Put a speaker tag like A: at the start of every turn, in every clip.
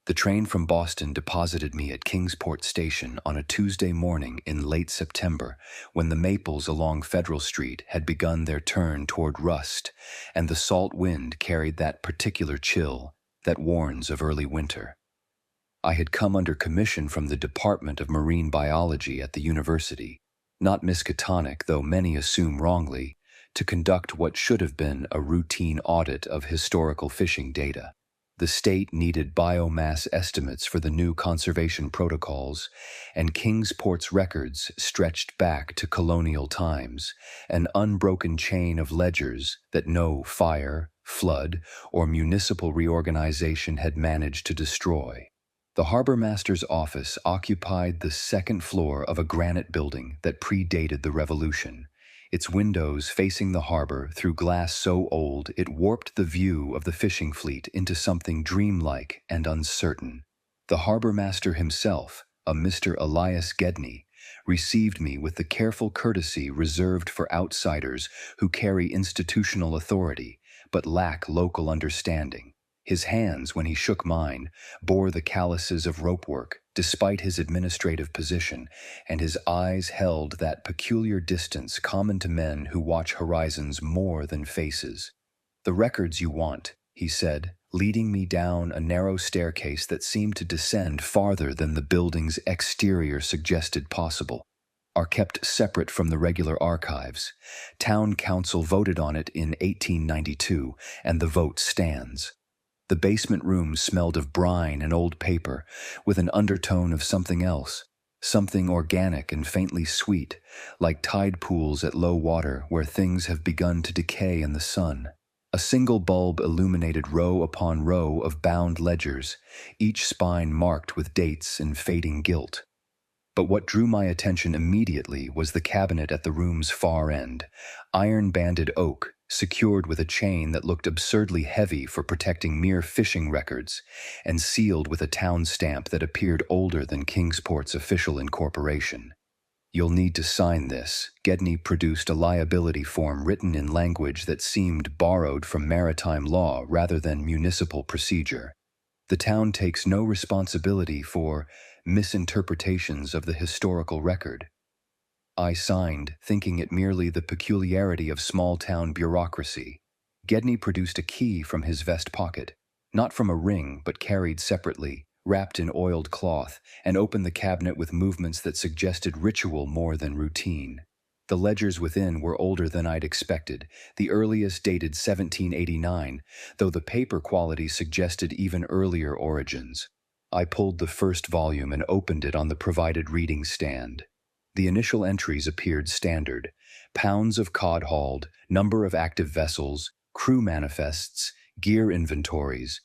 A: The train from Boston deposited me at Kingsport Station on a Tuesday morning in late September, when the maples along Federal Street had begun their turn toward rust, and the salt wind carried that particular chill that warns of early winter. I had come under commission from the Department of Marine Biology at the university, not Miskatonic, though many assume wrongly, to conduct what should have been a routine audit of historical fishing data. The state needed biomass estimates for the new conservation protocols, and Kingsport's records stretched back to colonial times, an unbroken chain of ledgers that no fire, flood, or municipal reorganization had managed to destroy. The harbormaster's office occupied the second floor of a granite building that predated the Revolution, its windows facing the harbor through glass so old it warped the view of the fishing fleet into something dreamlike and uncertain. The harbormaster himself, a Mr. Elias Gedney, received me with the careful courtesy reserved for outsiders who carry institutional authority but lack local understanding. His hands, when he shook mine, bore the calluses of ropework, despite his administrative position, and his eyes held that peculiar distance common to men who watch horizons more than faces. "The records you want," he said, leading me down a narrow staircase that seemed to descend farther than the building's exterior suggested possible, "are kept separate from the regular archives. Town council voted on it in 1892, and the vote stands." The basement room smelled of brine and old paper, with an undertone of something else, something organic and faintly sweet, like tide pools at low water where things have begun to decay in the sun. A single bulb illuminated row upon row of bound ledgers, each spine marked with dates in fading gilt. But what drew my attention immediately was the cabinet at the room's far end, iron-banded oak, secured with a chain that looked absurdly heavy for protecting mere fishing records, and sealed with a town stamp that appeared older than Kingsport's official incorporation. "You'll need to sign this." Gedney produced a liability form written in language that seemed borrowed from maritime law rather than municipal procedure. "The town takes no responsibility for misinterpretations of the historical record." I signed, thinking it merely the peculiarity of small-town bureaucracy. Gedney produced a key from his vest pocket, not from a ring but carried separately, wrapped in oiled cloth, and opened the cabinet with movements that suggested ritual more than routine. The ledgers within were older than I'd expected, the earliest dated 1789, though the paper quality suggested even earlier origins. I pulled the first volume and opened it on the provided reading stand. The initial entries appeared standard: pounds of cod hauled, number of active vessels, crew manifests, gear inventories.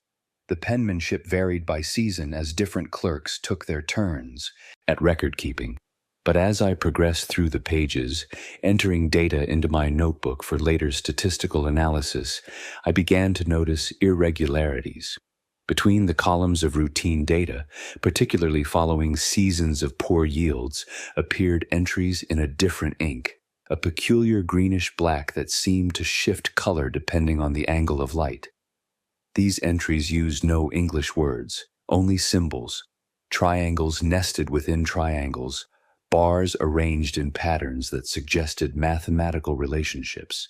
A: The penmanship varied by season as different clerks took their turns at record-keeping. But as I progressed through the pages, entering data into my notebook for later statistical analysis, I began to notice irregularities. Between the columns of routine data, particularly following seasons of poor yields, appeared entries in a different ink, a peculiar greenish-black that seemed to shift color depending on the angle of light. These entries used no English words, only symbols, triangles nested within triangles, bars arranged in patterns that suggested mathematical relationships,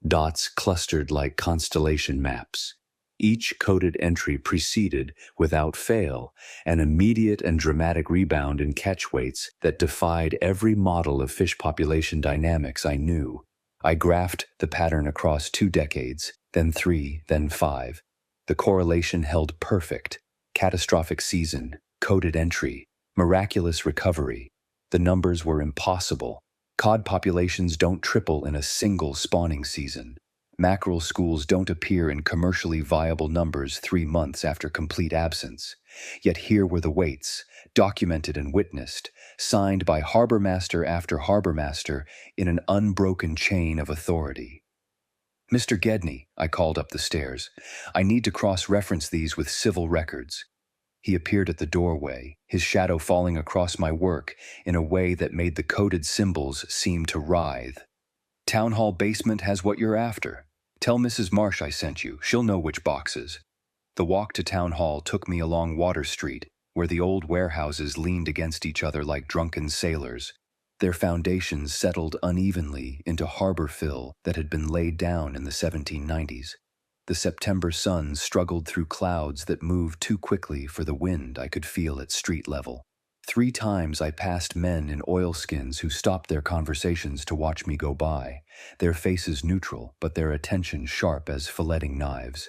A: dots clustered like constellation maps. Each coded entry preceded, without fail, an immediate and dramatic rebound in catch weights that defied every model of fish population dynamics I knew. I graphed the pattern across 2 decades, then 3, then 5. The correlation held perfect. Catastrophic season, coded entry, miraculous recovery. The numbers were impossible. Cod populations don't triple in a single spawning season. Mackerel schools don't appear in commercially viable numbers 3 months after complete absence. Yet here were the weights, documented and witnessed, signed by harbormaster after harbormaster in an unbroken chain of authority. "Mr. Gedney," I called up the stairs, "I need to cross-reference these with civil records." He appeared at the doorway, his shadow falling across my work in a way that made the coded symbols seem to writhe. "Town hall basement has what you're after. Tell Mrs. Marsh I sent you. She'll know which boxes." The walk to town hall took me along Water Street, where the old warehouses leaned against each other like drunken sailors, their foundations settled unevenly into harbor fill that had been laid down in the 1790s. The September sun struggled through clouds that moved too quickly for the wind I could feel at street level. 3 times I passed men in oilskins who stopped their conversations to watch me go by, their faces neutral but their attention sharp as filleting knives.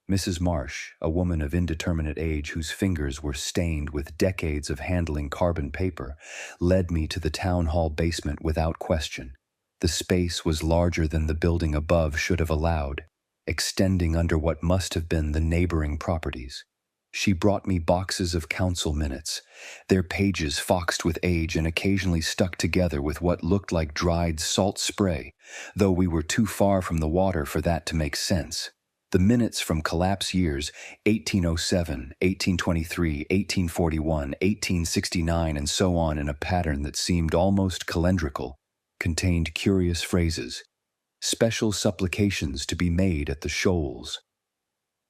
A: Mrs. Marsh, a woman of indeterminate age whose fingers were stained with decades of handling carbon paper, led me to the town hall basement without question. The space was larger than the building above should have allowed, extending under what must have been the neighboring properties. She brought me boxes of council minutes, their pages foxed with age and occasionally stuck together with what looked like dried salt spray, though we were too far from the water for that to make sense. The minutes from collapse years 1807, 1823, 1841, 1869, and so on in a pattern that seemed almost calendrical, contained curious phrases. Special supplications to be made at the Shoals.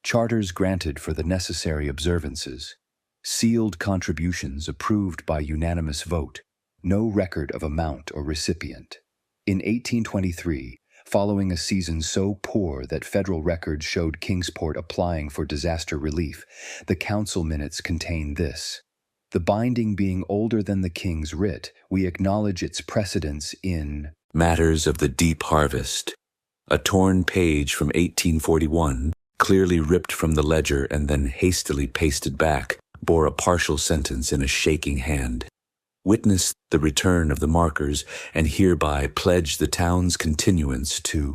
A: Charters granted for the necessary observances. Sealed contributions approved by unanimous vote. No record of amount or recipient. In 1823, following a season so poor that federal records showed Kingsport applying for disaster relief, the council minutes contain this. The binding being older than the king's writ, we acknowledge its precedence in
B: matters of the deep harvest. A torn page from 1841, clearly ripped from the ledger and then hastily pasted back, bore a partial sentence in a shaking hand. Witness the return of the markers, and hereby pledge the town's continuance to.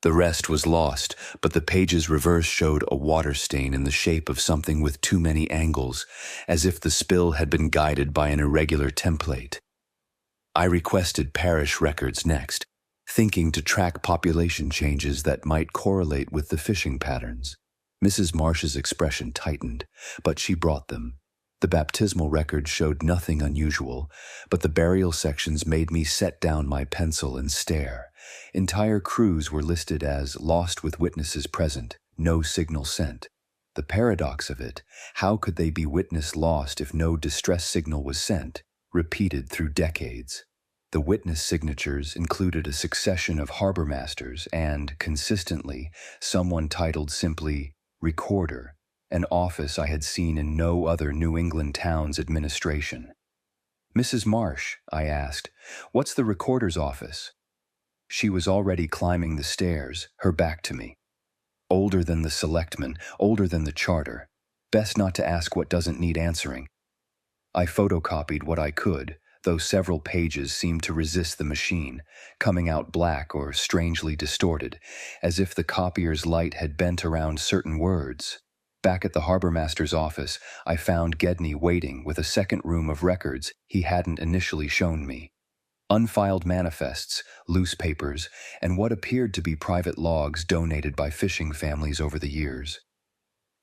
B: The rest was lost, but the page's reverse showed a water stain in the shape of something with too many angles, as if the spill had been guided by an irregular template. I requested parish records next, thinking to track population changes that might correlate with the fishing patterns. Mrs. Marsh's expression tightened, but she brought them. The baptismal record showed nothing unusual, but the burial sections made me set down my pencil and stare. Entire crews were listed as lost with witnesses present, no signal sent. The paradox of it, how could they be witness lost if no distress signal was sent, repeated through decades? The witness signatures included a succession of harbor masters and, consistently, someone titled simply Recorder, an office I had seen in no other New England town's administration. "Mrs. Marsh," I asked, "what's the recorder's office?" She was already climbing the stairs, her back to me. Older than the selectmen, older than the charter. Best not to ask what doesn't need answering. I photocopied what I could, though several pages seemed to resist the machine, coming out black or strangely distorted, as if the copier's light had bent around certain words. Back at the harbormaster's office, I found Gedney waiting with a second room of records he hadn't initially shown me. Unfiled manifests, loose papers, and what appeared to be private logs donated by fishing families over the years.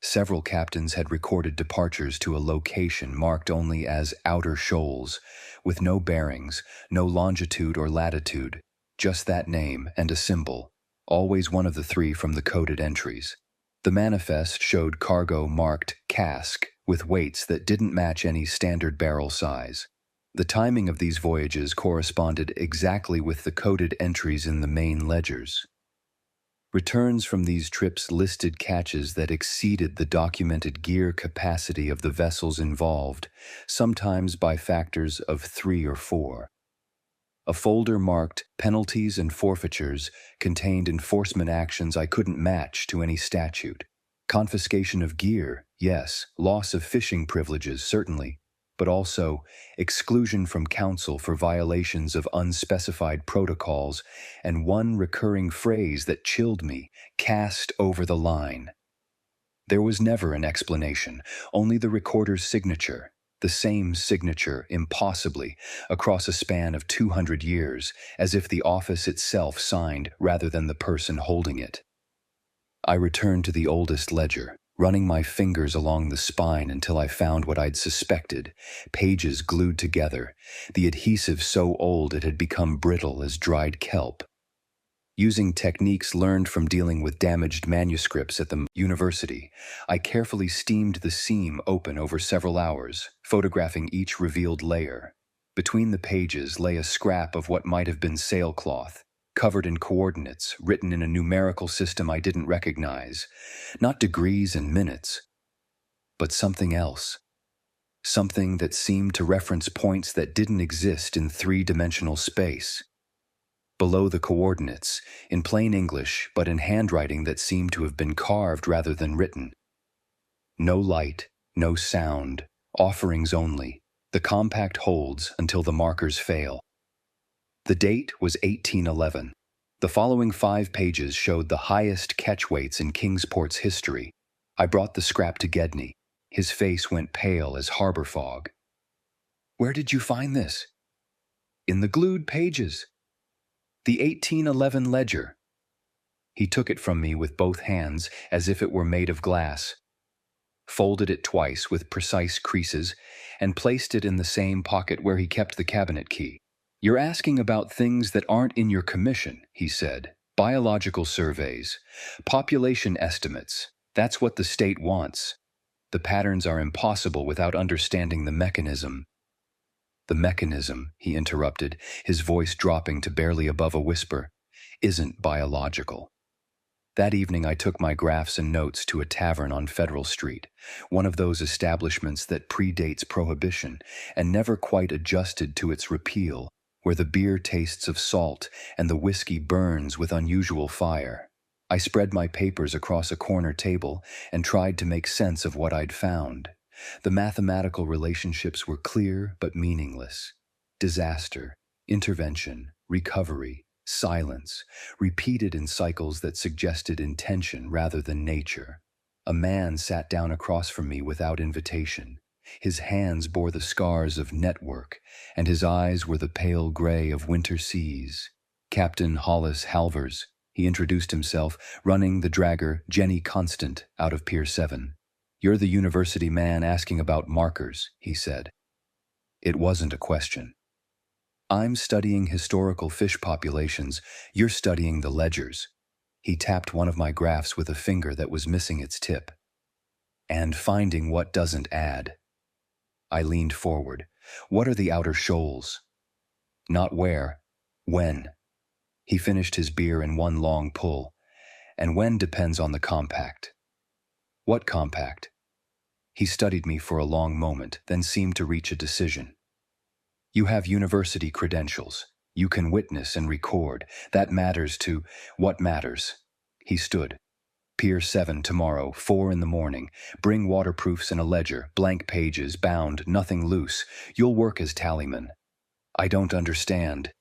B: Several captains had recorded departures to a location marked only as Outer Shoals, with no bearings, no longitude or latitude, just that name and a symbol, always one of the 3 from the coded entries. The manifest showed cargo marked cask with weights that didn't match any standard barrel size. The timing of these voyages corresponded exactly with the coded entries in the main ledgers. Returns from these trips listed catches that exceeded the documented gear capacity of the vessels involved, sometimes by factors of 3 or 4. A folder marked penalties and forfeitures contained enforcement actions I couldn't match to any statute. Confiscation of gear, yes, loss of fishing privileges, certainly, but also exclusion from council for violations of unspecified protocols, and one recurring phrase that chilled me, cast over the line. There was never an explanation, only the recorder's signature. The same signature, impossibly, across a span of 200 years, as if the office itself signed rather than the person holding it. I returned to the oldest ledger, running my fingers along the spine until I found what I'd suspected, pages glued together, the adhesive so old it had become brittle as dried kelp.
A: Using techniques learned from dealing with damaged manuscripts at the university, I carefully steamed the seam open over several hours, photographing each revealed layer. Between the pages lay a scrap of what might have been sailcloth, covered in coordinates written in a numerical system I didn't recognize, not degrees and minutes, but something else. Something that seemed to reference points that didn't exist in three-dimensional space. Below the coordinates, in plain English but in handwriting that seemed to have been carved rather than written. No light, no sound, offerings only. The compact holds until the markers fail. The date was 1811. The following 5 pages showed the highest catch weights in Kingsport's history. I brought the scrap to Gedney. His face went pale as harbor fog. "Where did you find this?" "In the glued pages. The 1811 ledger." He took it from me with both hands as if it were made of glass, folded it twice with precise creases, and placed it in the same pocket where he kept the cabinet key. "You're asking about things that aren't in your commission," he said. "Biological surveys, population estimates, that's what the state wants. The patterns are impossible without understanding the mechanism." "The mechanism," he interrupted, his voice dropping to barely above a whisper, "isn't biological." That evening I took my graphs and notes to a tavern on Federal Street, one of those establishments that predates Prohibition and never quite adjusted to its repeal, where the beer tastes of salt and the whiskey burns with unusual fire. I spread my papers across a corner table and tried to make sense of what I'd found. The mathematical relationships were clear but meaningless. Disaster, intervention, recovery, silence, repeated in cycles that suggested intention rather than nature. A man sat down across from me without invitation. His hands bore the scars of network, and his eyes were the pale gray of winter seas. "Captain Hollis Halvers," he introduced himself, running the dragger Jenny Constant out of Pier 7. "You're the university man asking about markers," he said. It wasn't a question. "I'm studying historical fish populations. You're studying the ledgers." He tapped one of my graphs with a finger that was missing its tip. "And finding what doesn't add." I leaned forward. "What are the outer shoals?" "Not where. When." He finished his beer in one long pull. "And when depends on the compact." "What compact?" He studied me for a long moment, then seemed to reach a decision. "You have university credentials. You can witness and record. That matters to what matters." He stood. "Pier 7 tomorrow, 4 in the morning. Bring waterproofs and a ledger, blank pages, bound, nothing loose. You'll work as tallyman." "I don't understand."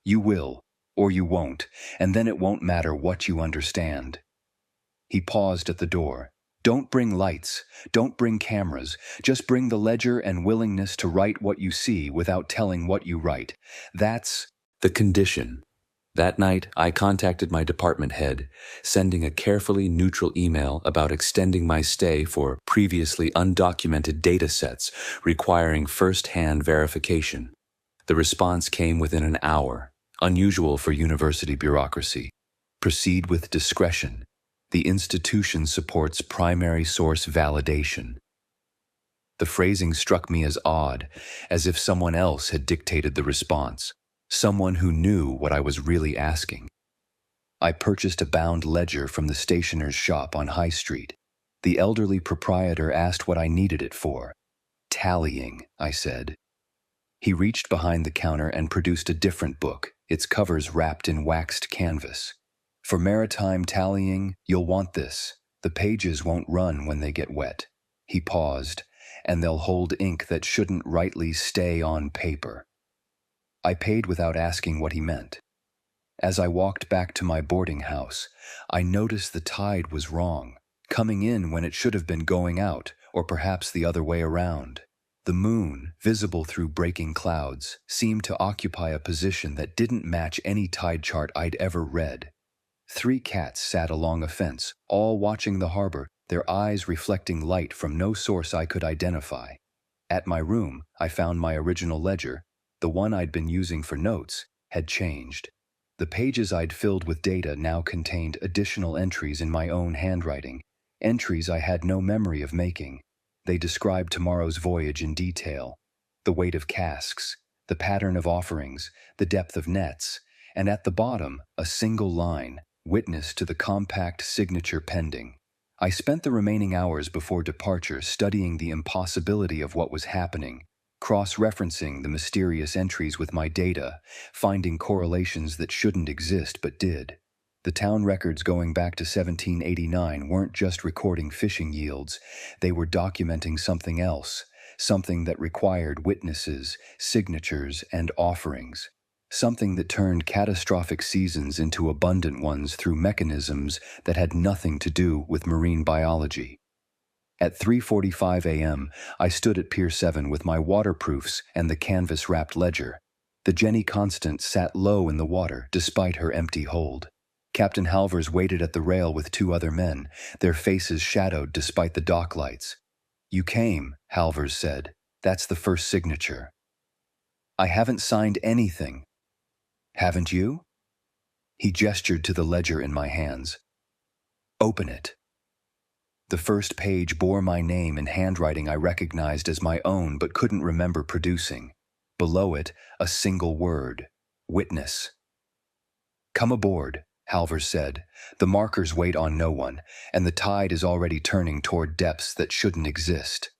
A: "You will, or you won't, and then it won't matter what you understand." He paused at the door. "Don't bring lights, don't bring cameras, just bring the ledger and willingness to write what you see without telling what you write. That's
B: the condition. That night, I contacted my department head, sending a carefully neutral email about extending my stay for previously undocumented data sets requiring first-hand verification. The response came within an hour, unusual for university bureaucracy. "Proceed with discretion. The institution supports primary source validation." The phrasing struck me as odd, as if someone else had dictated the response, someone who knew what I was really asking. I purchased a bound ledger from the stationer's shop on High Street. The elderly proprietor asked what I needed it for. "Tallying," I said. He reached behind the counter and produced a different book, its covers wrapped in waxed canvas. "For maritime tallying, you'll want this. The pages won't run when they get wet." He paused, "and they'll hold ink that shouldn't rightly stay on paper." I paid without asking what he meant. As I walked back to my boarding house, I noticed the tide was wrong, coming in when it should have been going out, or perhaps the other way around. The moon, visible through breaking clouds, seemed to occupy a position that didn't match any tide chart I'd ever read. 3 cats sat along a fence, all watching the harbor, their eyes reflecting light from no source I could identify. At my room, I found my original ledger, the one I'd been using for notes, had changed.
A: The pages I'd filled with data now contained additional entries in my own handwriting, entries I had no memory of making. They described tomorrow's voyage in detail: the weight of casks, the pattern of offerings, the depth of nets, and at the bottom, a single line, witness to the compact signature pending. I spent the remaining hours before departure studying the impossibility of what was happening, cross-referencing the mysterious entries with my data, finding correlations that shouldn't exist but did. The town records going back to 1789 weren't just recording fishing yields, they were documenting something else, something that required witnesses, signatures, and offerings. Something that turned catastrophic seasons into abundant ones through mechanisms that had nothing to do with marine biology. At 3:45 a.m., I stood at Pier 7 with my waterproofs and the canvas-wrapped ledger. The Jenny Constant sat low in the water despite her empty hold. Captain Halvers waited at the rail with 2 other men, their faces shadowed despite the dock lights. "You came," Halvers said. "That's the first signature." "I haven't signed anything." "Haven't you?" He gestured to the ledger in my hands. "Open it." The first page bore my name in handwriting I recognized as my own but couldn't remember producing. Below it, a single word: witness. "Come aboard," Halvers said. "The markers wait on no one, and the tide is already turning toward depths that shouldn't exist."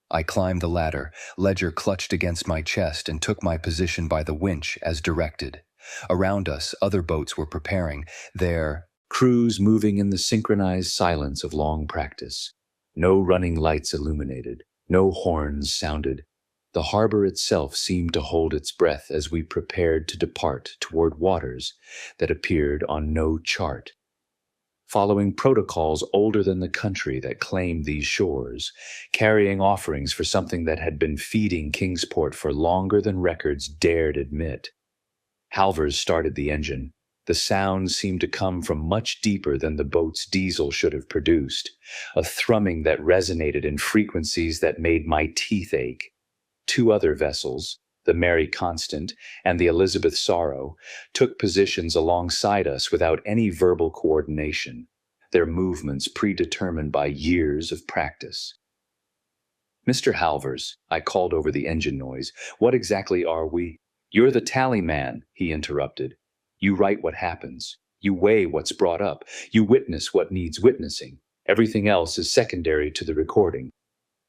A: I climbed the ladder, ledger clutched against my chest, and took my position by the winch as directed. Around us, other boats were preparing, their
B: crews moving in the synchronized silence of long practice. No running lights illuminated, no horns sounded. The harbor itself seemed to hold its breath as we prepared to depart toward waters that appeared on no chart. Following protocols older than the country that claimed these shores, carrying offerings for something that had been feeding Kingsport for longer than records dared admit. Halvers started the engine. The sound seemed to come from much deeper than the boat's diesel should have produced, a thrumming that resonated in frequencies that made my teeth ache. 2 other vessels, the Mary Constant and the Elizabeth Sorrow, took positions alongside us without any verbal coordination, their movements predetermined by years of practice. "Mr. Halvers," I called over the engine noise, "what exactly are we—" "You're the tally man," he interrupted. "You write what happens. You weigh what's brought up. You witness what needs witnessing. Everything else is secondary to the recording."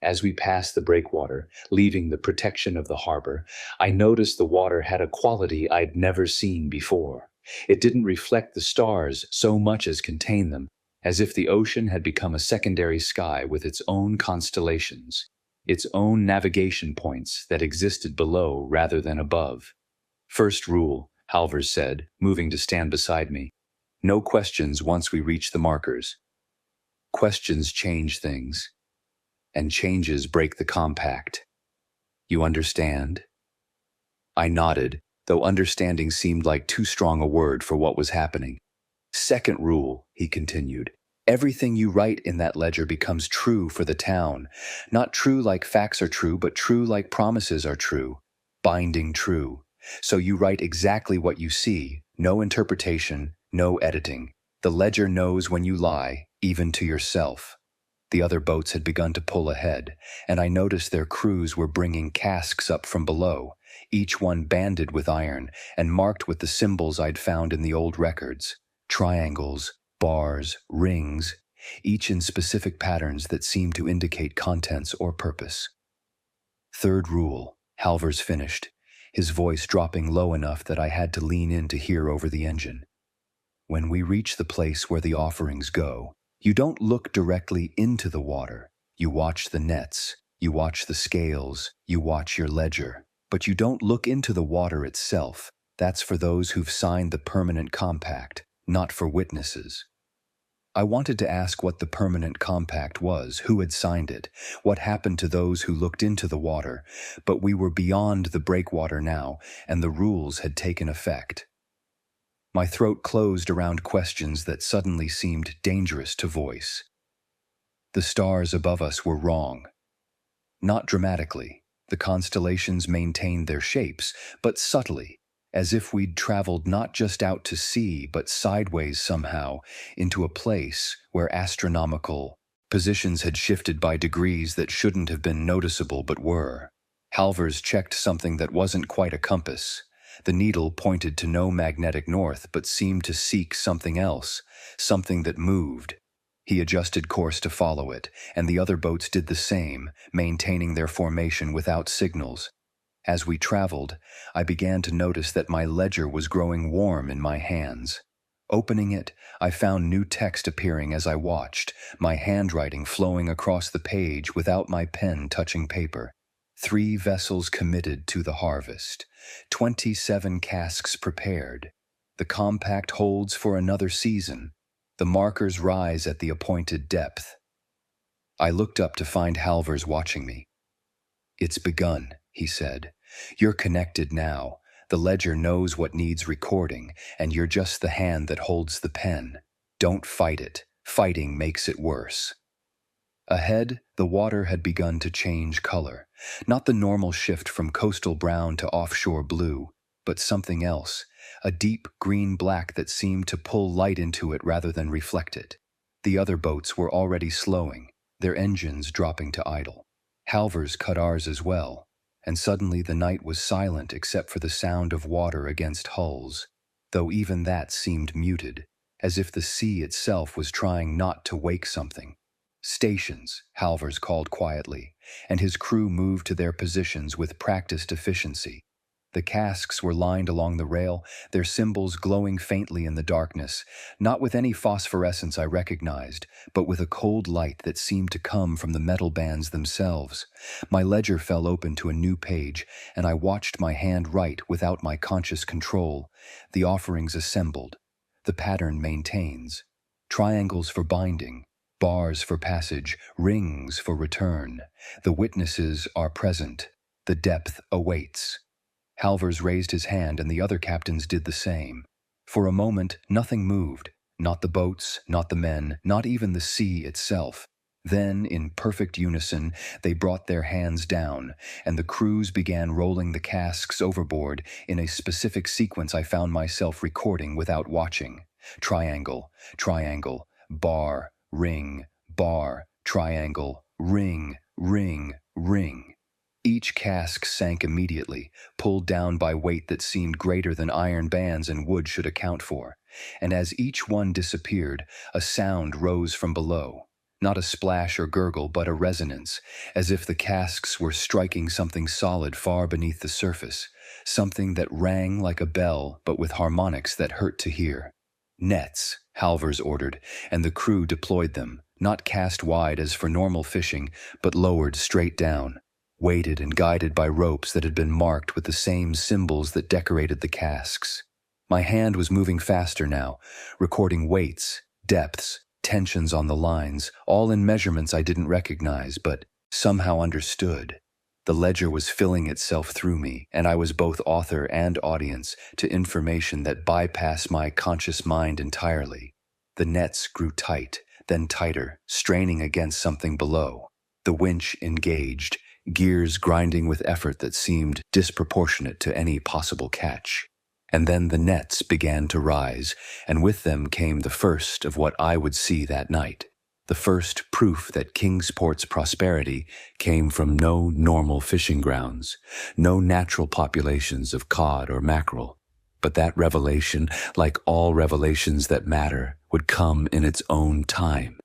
B: As we passed the breakwater, leaving the protection of the harbor, I noticed the water had a quality I'd never seen before. It didn't reflect the stars so much as contain them, as if the ocean had become a secondary sky with its own constellations, its own navigation points that existed below rather than above. "First rule," Halvers said, moving to stand beside me. "No questions once we reach the markers. Questions change things, and changes break the compact. You understand?" I nodded, though understanding seemed like too strong a word for what was happening. "Second rule," he continued. "Everything you write in that ledger becomes true for the town. Not true like facts are true, but true like promises are true. Binding true. So you write exactly what you see, no interpretation, no editing. The ledger knows when you lie, even to yourself." The other boats had begun to pull ahead, and I noticed their crews were bringing casks up from below, each one banded with iron and marked with the symbols I'd found in the old records: triangles, bars, rings, each in specific patterns that seemed to indicate contents or purpose. "Third rule," Halvers finished, his voice dropping low enough that I had to lean in to hear over the engine. "When we reach the place where the offerings go, you don't look directly into the water. You watch the nets, you watch the scales, you watch your ledger. But you don't look into the water itself. That's for those who've signed the permanent compact, not for witnesses." I wanted to ask what the permanent compact was, who had signed it, what happened to those who looked into the water, but we were beyond the breakwater now, and the rules had taken effect. My throat closed around questions that suddenly seemed dangerous to voice. The stars above us were wrong. Not dramatically. The constellations maintained their shapes, but subtly,
A: as if we'd traveled not just out to sea, but sideways somehow, into a place where astronomical positions had shifted by degrees that shouldn't have been noticeable but were. Halvers checked something that wasn't quite a compass. The needle pointed to no magnetic north but seemed to seek something else, something that moved. He adjusted course to follow it, and the other boats did the same, maintaining their formation without signals. As we traveled, I began to notice that my ledger was growing warm in my hands. Opening it, I found new text appearing as I watched, my handwriting flowing across the page without my pen touching paper. 3 vessels committed to the harvest. 27 casks prepared. The compact holds for another season. The markers rise at the appointed depth. I looked up to find Halvers watching me. "It's begun," he said. "You're connected now. The ledger knows what needs recording, and you're just the hand that holds the pen. Don't fight it. Fighting makes it worse." Ahead, the water had begun to change color. Not the normal shift from coastal brown to offshore blue, but something else, a deep green-black that seemed to pull light into it rather than reflect it. The other boats were already slowing, their engines dropping to idle. Halvers cut ours as well, and suddenly the night was silent except for the sound of water against hulls, though even that seemed muted, as if the sea itself was trying not to wake something. "Stations," Halvers called quietly, and his crew moved to their positions with practiced efficiency. The casks were lined along the rail, their symbols glowing faintly in the darkness, not with any phosphorescence I recognized, but with a cold light that seemed to come from the metal bands themselves. My ledger fell open to a new page, and I watched my hand write without my conscious control. The offerings assembled. The pattern maintains. Triangles for binding, bars for passage, rings for return. The witnesses are present. The depth awaits. Halvers raised his hand and the other captains did the same. For a moment, nothing moved. Not the boats, not the men, not even the sea itself. Then, in perfect unison, they brought their hands down, and the crews began rolling the casks overboard in a specific sequence I found myself recording without watching. Triangle, triangle, bar, ring, bar, triangle, ring, ring, ring. Each cask sank immediately, pulled down by weight that seemed greater than iron bands and wood should account for. And as each one disappeared, a sound rose from below. Not a splash or gurgle, but a resonance, as if the casks were striking something solid far beneath the surface, something that rang like a bell, but with harmonics that hurt to hear. "Nets," Halvers ordered, and the crew deployed them, not cast wide as for normal fishing, but lowered straight down, weighted and guided by ropes that had been marked with the same symbols that decorated the casks. My hand was moving faster now, recording weights, depths, tensions on the lines, all in measurements I didn't recognize, but somehow understood. The ledger was filling itself through me, and I was both author and audience to information that bypassed my conscious mind entirely. The nets grew tight, then tighter, straining against something below. The winch engaged, gears grinding with effort that seemed disproportionate to any possible catch. And then the nets began to rise, and with them came the first of what I would see that night. The first proof that Kingsport's prosperity came from no normal fishing grounds, no natural populations of cod or mackerel. But that revelation, like all revelations that matter, would come in its own time.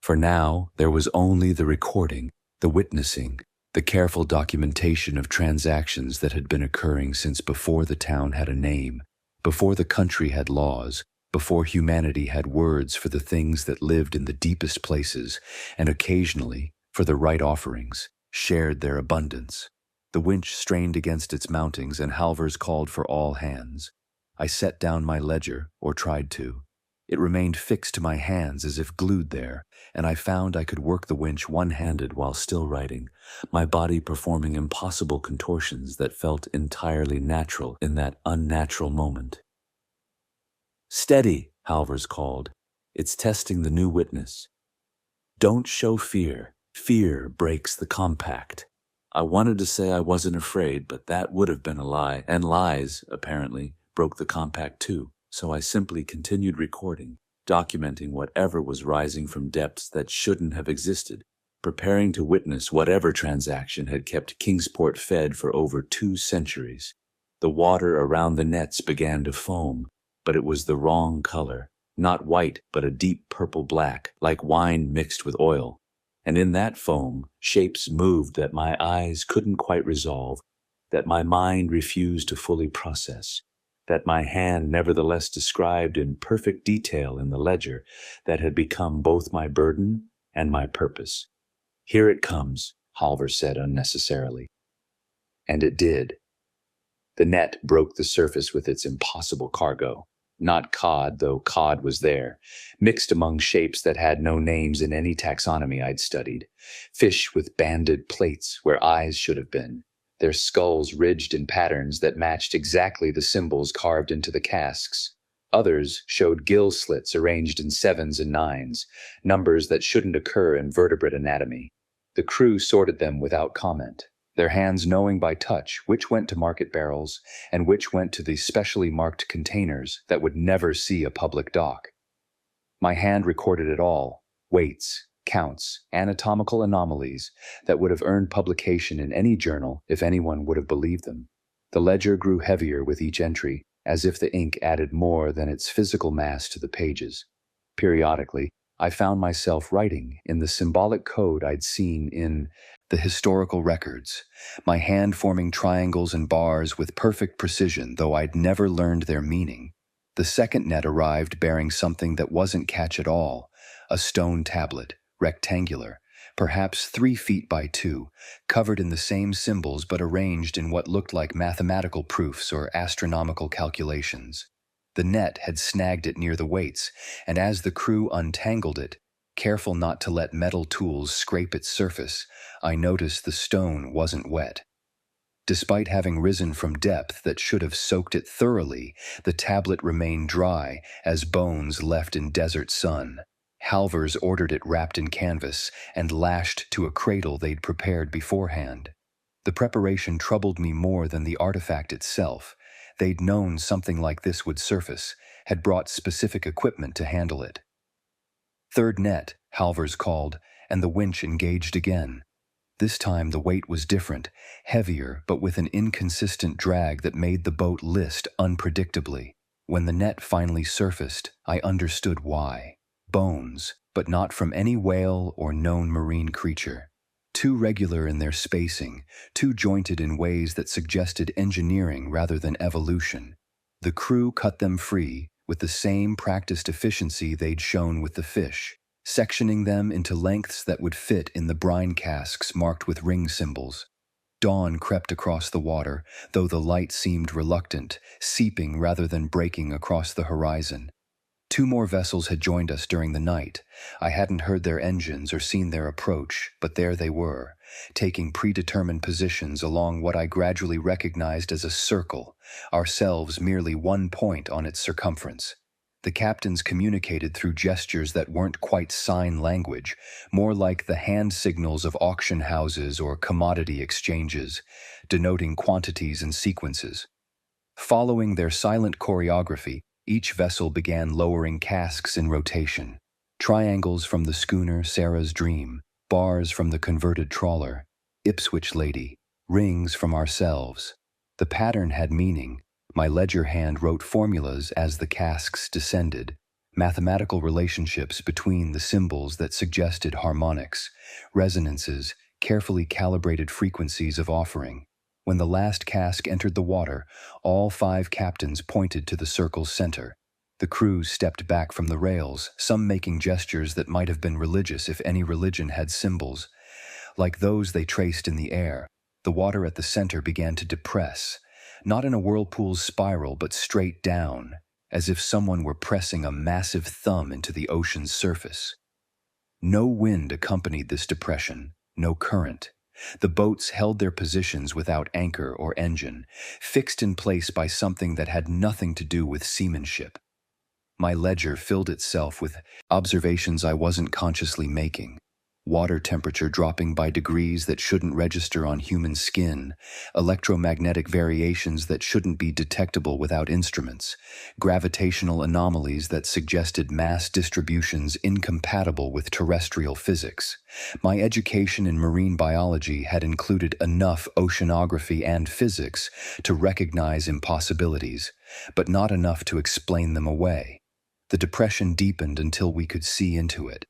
A: For now, there was only the recording, the witnessing, the careful documentation of transactions that had been occurring since before the town had a name, before the country had laws, before humanity had words for the things that lived in the deepest places, and occasionally, for the right offerings, shared their abundance. The winch strained against its mountings, and Halvers called for all hands. I set down my ledger, or tried to. It remained fixed to my hands as if glued there, and I found I could work the winch one-handed while still writing, my body performing impossible contortions that felt entirely natural in that unnatural moment. "Steady," Halvers called. "It's testing the new witness. Don't show fear. Fear breaks the compact."
B: I wanted to say I wasn't afraid, but that would have been a lie, and lies, apparently, broke the compact too, so I simply continued recording, documenting whatever was rising from depths that shouldn't have existed, preparing to witness whatever transaction had kept Kingsport fed for over 2 centuries. The water around the nets began to foam, but it was the wrong color, not white but a deep purple-black, like wine mixed with oil. And in that foam, shapes moved that my eyes couldn't quite resolve, that my mind refused to fully process, that my hand nevertheless described in perfect detail in the ledger that had become both my burden and my purpose. "Here it comes," Halvor said unnecessarily. And it did. The net broke the surface with its impossible cargo. Not cod, though cod was there, mixed among shapes that had no names in any taxonomy I'd studied. Fish with banded plates where eyes should have been, their skulls ridged in patterns that matched exactly the symbols carved into the casks. Others showed gill slits arranged in 7s and 9s, numbers that shouldn't occur in vertebrate anatomy. The crew sorted them without comment, their hands knowing by touch which went to market barrels and which went to the specially marked containers that would never see a public dock. My hand recorded it all: weights, counts, anatomical anomalies that would have earned publication in any journal if anyone would have believed them. The ledger grew heavier with each entry, as if the ink added more than its physical mass to the pages. Periodically, I found myself writing in the symbolic code I'd seen in the historical records, my hand forming triangles and bars with perfect precision, though I'd never learned their meaning. The second net arrived bearing something that wasn't catch at all, a stone tablet, rectangular, perhaps 3 feet by 2, covered in the same symbols but arranged in what looked like mathematical proofs or astronomical calculations. The net had snagged it near the weights, and as the crew untangled it, careful not to let metal tools scrape its surface, I noticed the stone wasn't wet. Despite having risen from depth that should have soaked it thoroughly, the tablet remained dry as bones left in desert sun. Halvors ordered it wrapped in canvas and lashed to a cradle they'd prepared beforehand. The preparation troubled me more than the artifact itself. They'd known something like this would surface, had brought specific equipment to handle it. "Third net," Halvors called, and the winch engaged again. This time the weight was different, heavier but with an inconsistent drag that made the boat list unpredictably. When the net finally surfaced, I understood why. Bones, but not from any whale or known marine creature. Too regular in their spacing, too jointed in ways that suggested engineering rather than evolution. The crew cut them free with the same practiced efficiency they'd shown with the fish, sectioning them into lengths that would fit in the brine casks marked with ring symbols. Dawn crept across the water, though the light seemed reluctant, seeping rather than breaking across the horizon. 2 more vessels had joined us during the night. I hadn't heard their engines or seen their approach, but there they were, taking predetermined positions along what I gradually recognized as a circle, ourselves merely 1 point on its circumference. The captains communicated through gestures that weren't quite sign language, more like the hand signals of auction houses or commodity exchanges, denoting quantities and sequences. Following their silent choreography, each vessel began lowering casks in rotation. Triangles from the schooner Sarah's Dream, bars from the converted trawler, Ipswich Lady, rings from ourselves. The pattern had meaning. My ledger hand wrote formulas as the casks descended, mathematical relationships between the symbols that suggested harmonics, resonances, carefully calibrated frequencies of offering. When the last cask entered the water, all 5 captains pointed to the circle's center. The crew stepped back from the rails, some making gestures that might have been religious if any religion had symbols. Like those they traced in the air, the water at the center began to depress, not in a whirlpool's spiral but straight down, as if someone were pressing a massive thumb into the ocean's surface. No wind accompanied this depression, no current. The boats held their positions without anchor or engine, fixed in place by something that had nothing to do with seamanship. My ledger filled itself with observations I wasn't consciously making.
A: water temperature dropping by degrees that shouldn't register on human skin, electromagnetic variations that shouldn't be detectable without instruments, gravitational anomalies that suggested mass distributions incompatible with terrestrial physics. My education in marine biology had included enough oceanography and physics to recognize impossibilities, but not enough to explain them away. The depression deepened until we could see into it.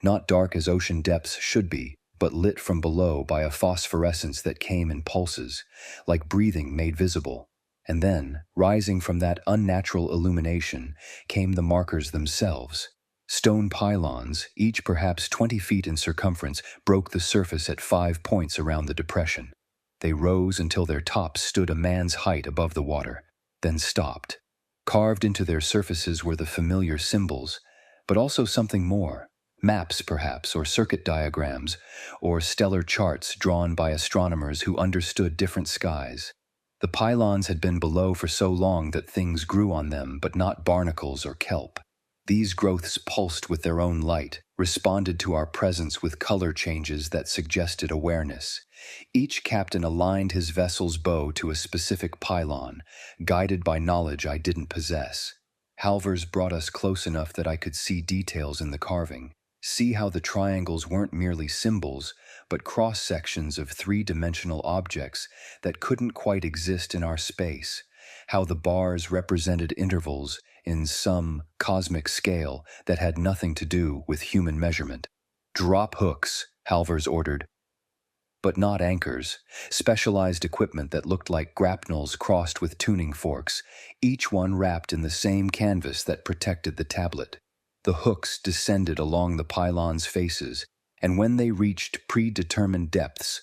A: Not dark as ocean depths should be, but lit from below by a phosphorescence that came in pulses, like breathing made visible. And then, rising from that unnatural illumination, came the markers themselves. Stone pylons, each perhaps 20 feet in circumference, broke the surface at 5 points around the depression. They rose until their tops stood a man's height above the water, then stopped. Carved into their surfaces were the familiar symbols, but also something more. Maps, perhaps, or circuit diagrams, or stellar charts drawn by astronomers who understood different skies. The pylons had been below for so long that things grew on them, but not barnacles or kelp. These growths pulsed with their own light, responded to our presence with color changes that suggested awareness. Each captain aligned his vessel's bow to a specific pylon, guided by knowledge I didn't possess. Halvers brought us close enough that I could see details in the carving. See how the triangles weren't merely symbols, but cross-sections of three-dimensional objects that couldn't quite exist in our space. How the bars represented intervals in some cosmic scale that had nothing to do with human measurement. "Drop hooks," Halvers ordered. But not anchors, specialized equipment that looked like grapnels crossed with tuning forks, each one wrapped in the same canvas that protected the tablet. The hooks descended along the pylons' faces, and when they reached predetermined depths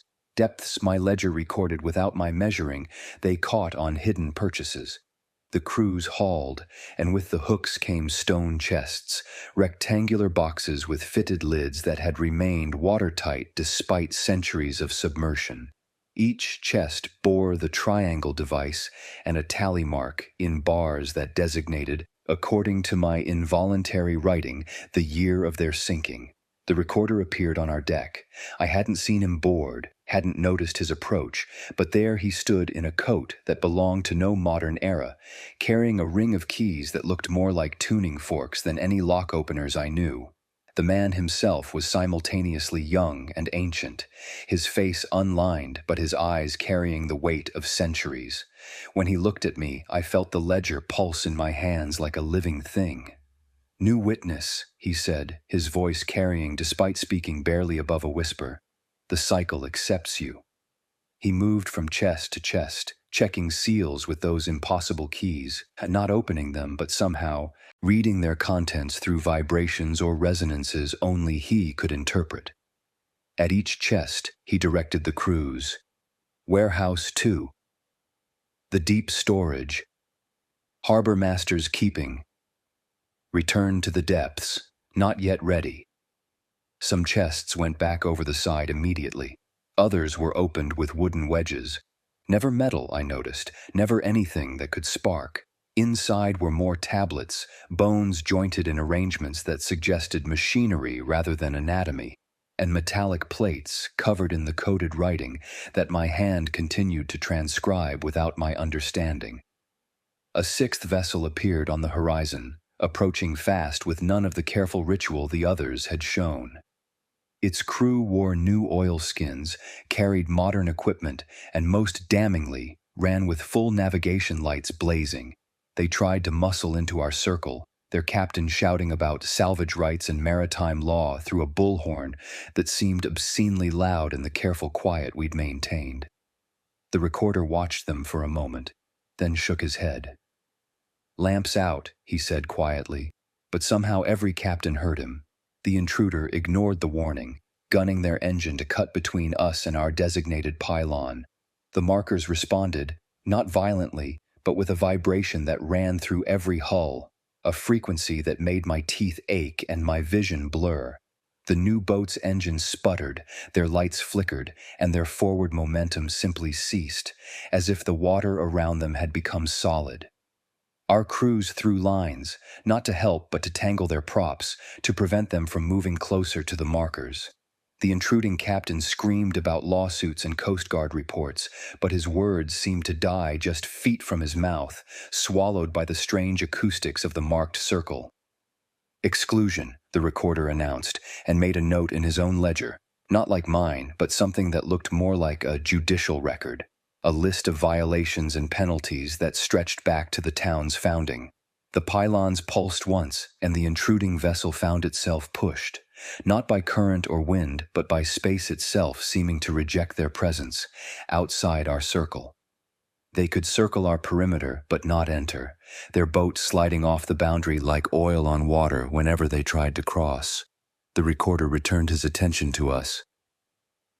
A: my ledger recorded without my measuring, they caught on hidden purchases. The crews hauled, and with the hooks came stone chests, rectangular boxes with fitted lids that had remained watertight despite centuries of submersion. Each chest bore the triangle device and a tally mark in bars that designated, according to my involuntary writing, the year of their sinking. The recorder appeared on our deck. I hadn't seen him board, hadn't noticed his approach, but there he stood in a coat that belonged to no modern era, carrying a ring of keys that looked more like tuning forks than any lock openers I knew. The man himself was simultaneously young and ancient, his face unlined but his eyes carrying the weight of centuries. When he looked at me, I felt the ledger pulse in my hands like a living thing. "New witness," he said, his voice carrying despite speaking barely above a whisper. "The cycle accepts you." He moved from chest to chest, checking seals with those impossible keys, not opening them but somehow reading their contents through vibrations or resonances only he could interpret. At each chest, he directed the crews. "Warehouse 2. The deep storage. Harbor master's keeping. Return to the depths. Not yet ready." Some chests went back over the side immediately. Others were opened with wooden wedges. Never metal, I noticed, never anything that could spark. Inside were more tablets, bones jointed in arrangements that suggested machinery rather than anatomy, and metallic plates covered in the coded writing that my hand continued to transcribe without my understanding. A sixth vessel appeared on the horizon, approaching fast with none of the careful ritual the others had shown. Its crew wore new oilskins, carried modern equipment, and most damningly, ran with full navigation lights blazing. They tried to muscle into our circle, their captain shouting about salvage rights and maritime law through a bullhorn that seemed obscenely loud in the careful quiet we'd maintained. The recorder watched them for a moment, then shook his head. "Lamps out," he said quietly, but somehow every captain heard him. The intruder ignored the warning, gunning their engine to cut between us and our designated pylon. The markers responded, not violently, but with a vibration that ran through every hull, a frequency that made my teeth ache and my vision blur. The new boat's engines sputtered, their lights flickered, and their forward momentum simply ceased, as if the water around them had become solid. Our crews threw lines, not to help but to tangle their props, to prevent them from moving closer to the markers. The intruding captain screamed about lawsuits and Coast Guard reports, but his words seemed to die just feet from his mouth, swallowed by the strange acoustics of the marked circle. Exclusion, the recorder announced, and made a note in his own ledger, not like mine, but something that looked more like a judicial record, a list of violations and penalties that stretched back to the town's founding. The pylons pulsed once, and the intruding vessel found itself pushed, not by current or wind, but by space itself seeming to reject their presence, outside our circle. They could circle our perimeter, but not enter, their boat sliding off the boundary like oil on water whenever they tried to cross. The recorder returned his attention to us.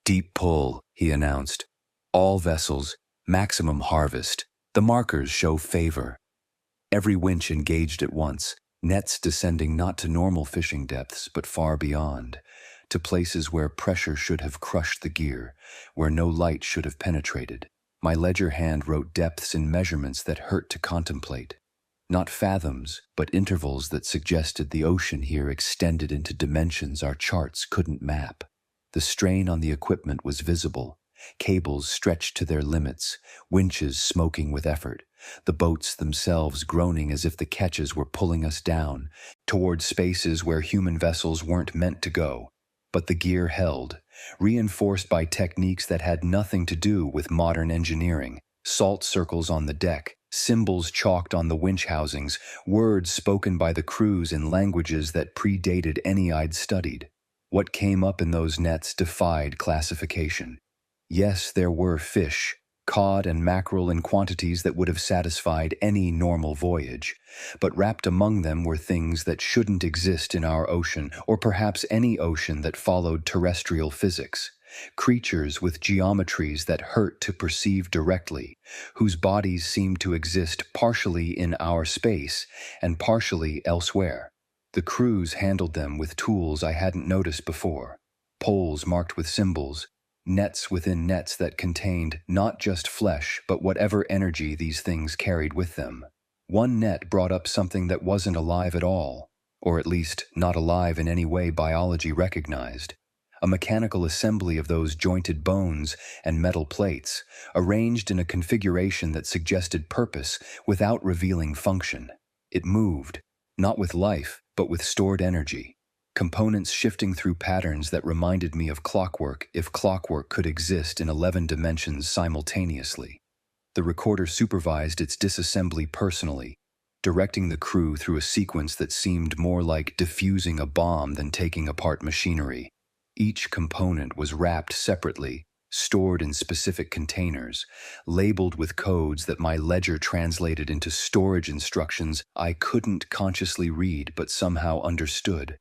A: "Deep pull," he announced. "All vessels, maximum harvest. The markers show favor." Every winch engaged at once, nets descending not to normal fishing depths but far beyond, to places where pressure should have crushed the gear, where no light should have penetrated. My ledger hand wrote depths in measurements that hurt to contemplate. Not fathoms, but intervals that suggested the ocean here extended into dimensions our charts couldn't map. The strain on the equipment was visible, cables stretched to their limits, winches smoking with effort, the boats themselves groaning as if the catches were pulling us down, toward spaces where human vessels weren't meant to go. But the gear held, reinforced by techniques that had nothing to do with modern engineering. Salt circles on the deck, symbols chalked on the winch housings, words spoken by the crews in languages that predated any I'd studied. What came up in those nets defied classification. Yes, there were fish, cod and mackerel in quantities that would have satisfied any normal voyage, but wrapped among them were things that shouldn't exist in our ocean, or perhaps any ocean that followed terrestrial physics. Creatures with geometries that hurt to perceive directly, whose bodies seemed to exist partially in our space and partially elsewhere. The crews handled them with tools I hadn't noticed before, poles marked with symbols, nets within nets that contained not just flesh, but whatever energy these things carried with them. One net brought up something that wasn't alive at all, or at least not alive in any way biology recognized. A mechanical assembly of those jointed bones and metal plates, arranged in a configuration that suggested purpose without revealing function. It moved, not with life, but with stored energy. Components shifting through patterns that reminded me of clockwork if clockwork could exist in 11 dimensions simultaneously. The recorder supervised its disassembly personally, directing the crew through a sequence that seemed more like defusing a bomb than taking apart machinery. Each component was wrapped separately, stored in specific containers, labeled with codes that my ledger translated into storage instructions I couldn't consciously read but somehow understood.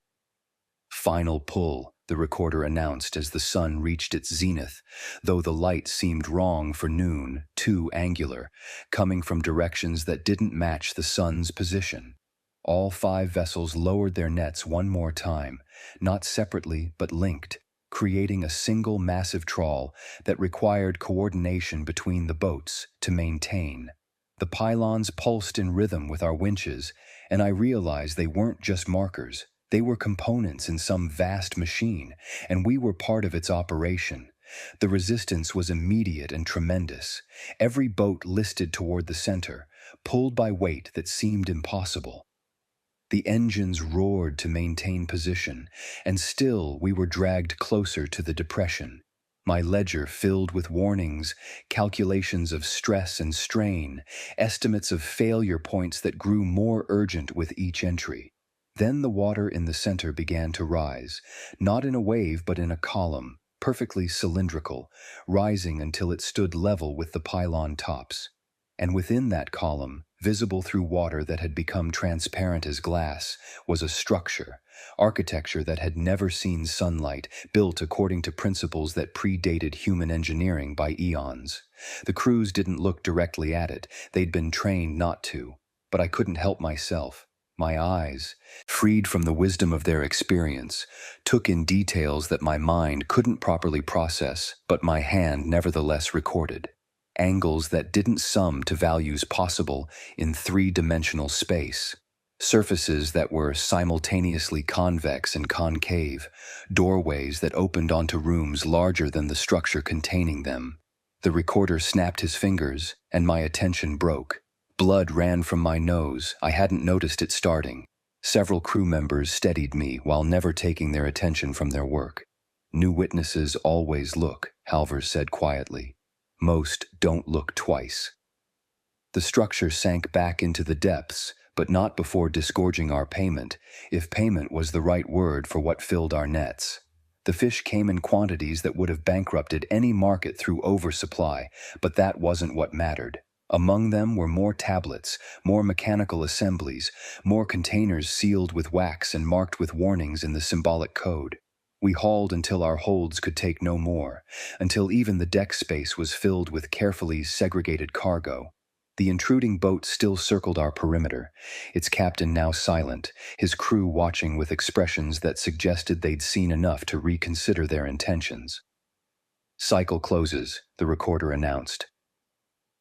A: "Final pull," the recorder announced as the sun reached its zenith, though the light seemed wrong for noon, too angular, coming from directions that didn't match the sun's position. All 5 vessels lowered their nets one more time, not separately but linked, creating a single massive trawl that required coordination between the boats to maintain. The pylons pulsed in rhythm with our winches, and I realized they weren't just markers. They were components in some vast machine, and we were part of its operation. The resistance was immediate and tremendous. Every boat listed toward the center, pulled by weight that seemed impossible. The engines roared to maintain position, and still we were dragged closer to the depression. My ledger filled with warnings, calculations of stress and strain, estimates of failure points that grew more urgent with each entry. Then the water in the center began to rise, not in a wave but in a column, perfectly cylindrical, rising until it stood level with the pylon tops. And within that column, visible through water that had become transparent as glass, was a structure, architecture that had never seen sunlight, built according to principles that predated human engineering by eons. The crews didn't look directly at it, they'd been trained not to, but I couldn't help myself. My eyes, freed from the wisdom of their experience, took in details that my mind couldn't properly process, but my hand nevertheless recorded. Angles that didn't sum to values possible in 3-dimensional space. Surfaces that were simultaneously convex and concave, doorways that opened onto rooms larger than the structure containing them. The recorder snapped his fingers, and my attention broke. Blood ran from my nose. I hadn't noticed it starting. Several crew members steadied me while never taking their attention from their work. New witnesses always look, Halvers said quietly. Most don't look twice. The structure sank back into the depths, but not before disgorging our payment, if payment was the right word for what filled our nets. The fish came in quantities that would have bankrupted any market through oversupply, but that wasn't what mattered. Among them were more tablets, more mechanical assemblies, more containers sealed with wax and marked with warnings in the symbolic code. We hauled until our holds could take no more, until even the deck space was filled with carefully segregated cargo. The intruding boat still circled our perimeter, its captain now silent, his crew watching with expressions that suggested they'd seen enough to reconsider their intentions. "Cycle closes," the recorder announced.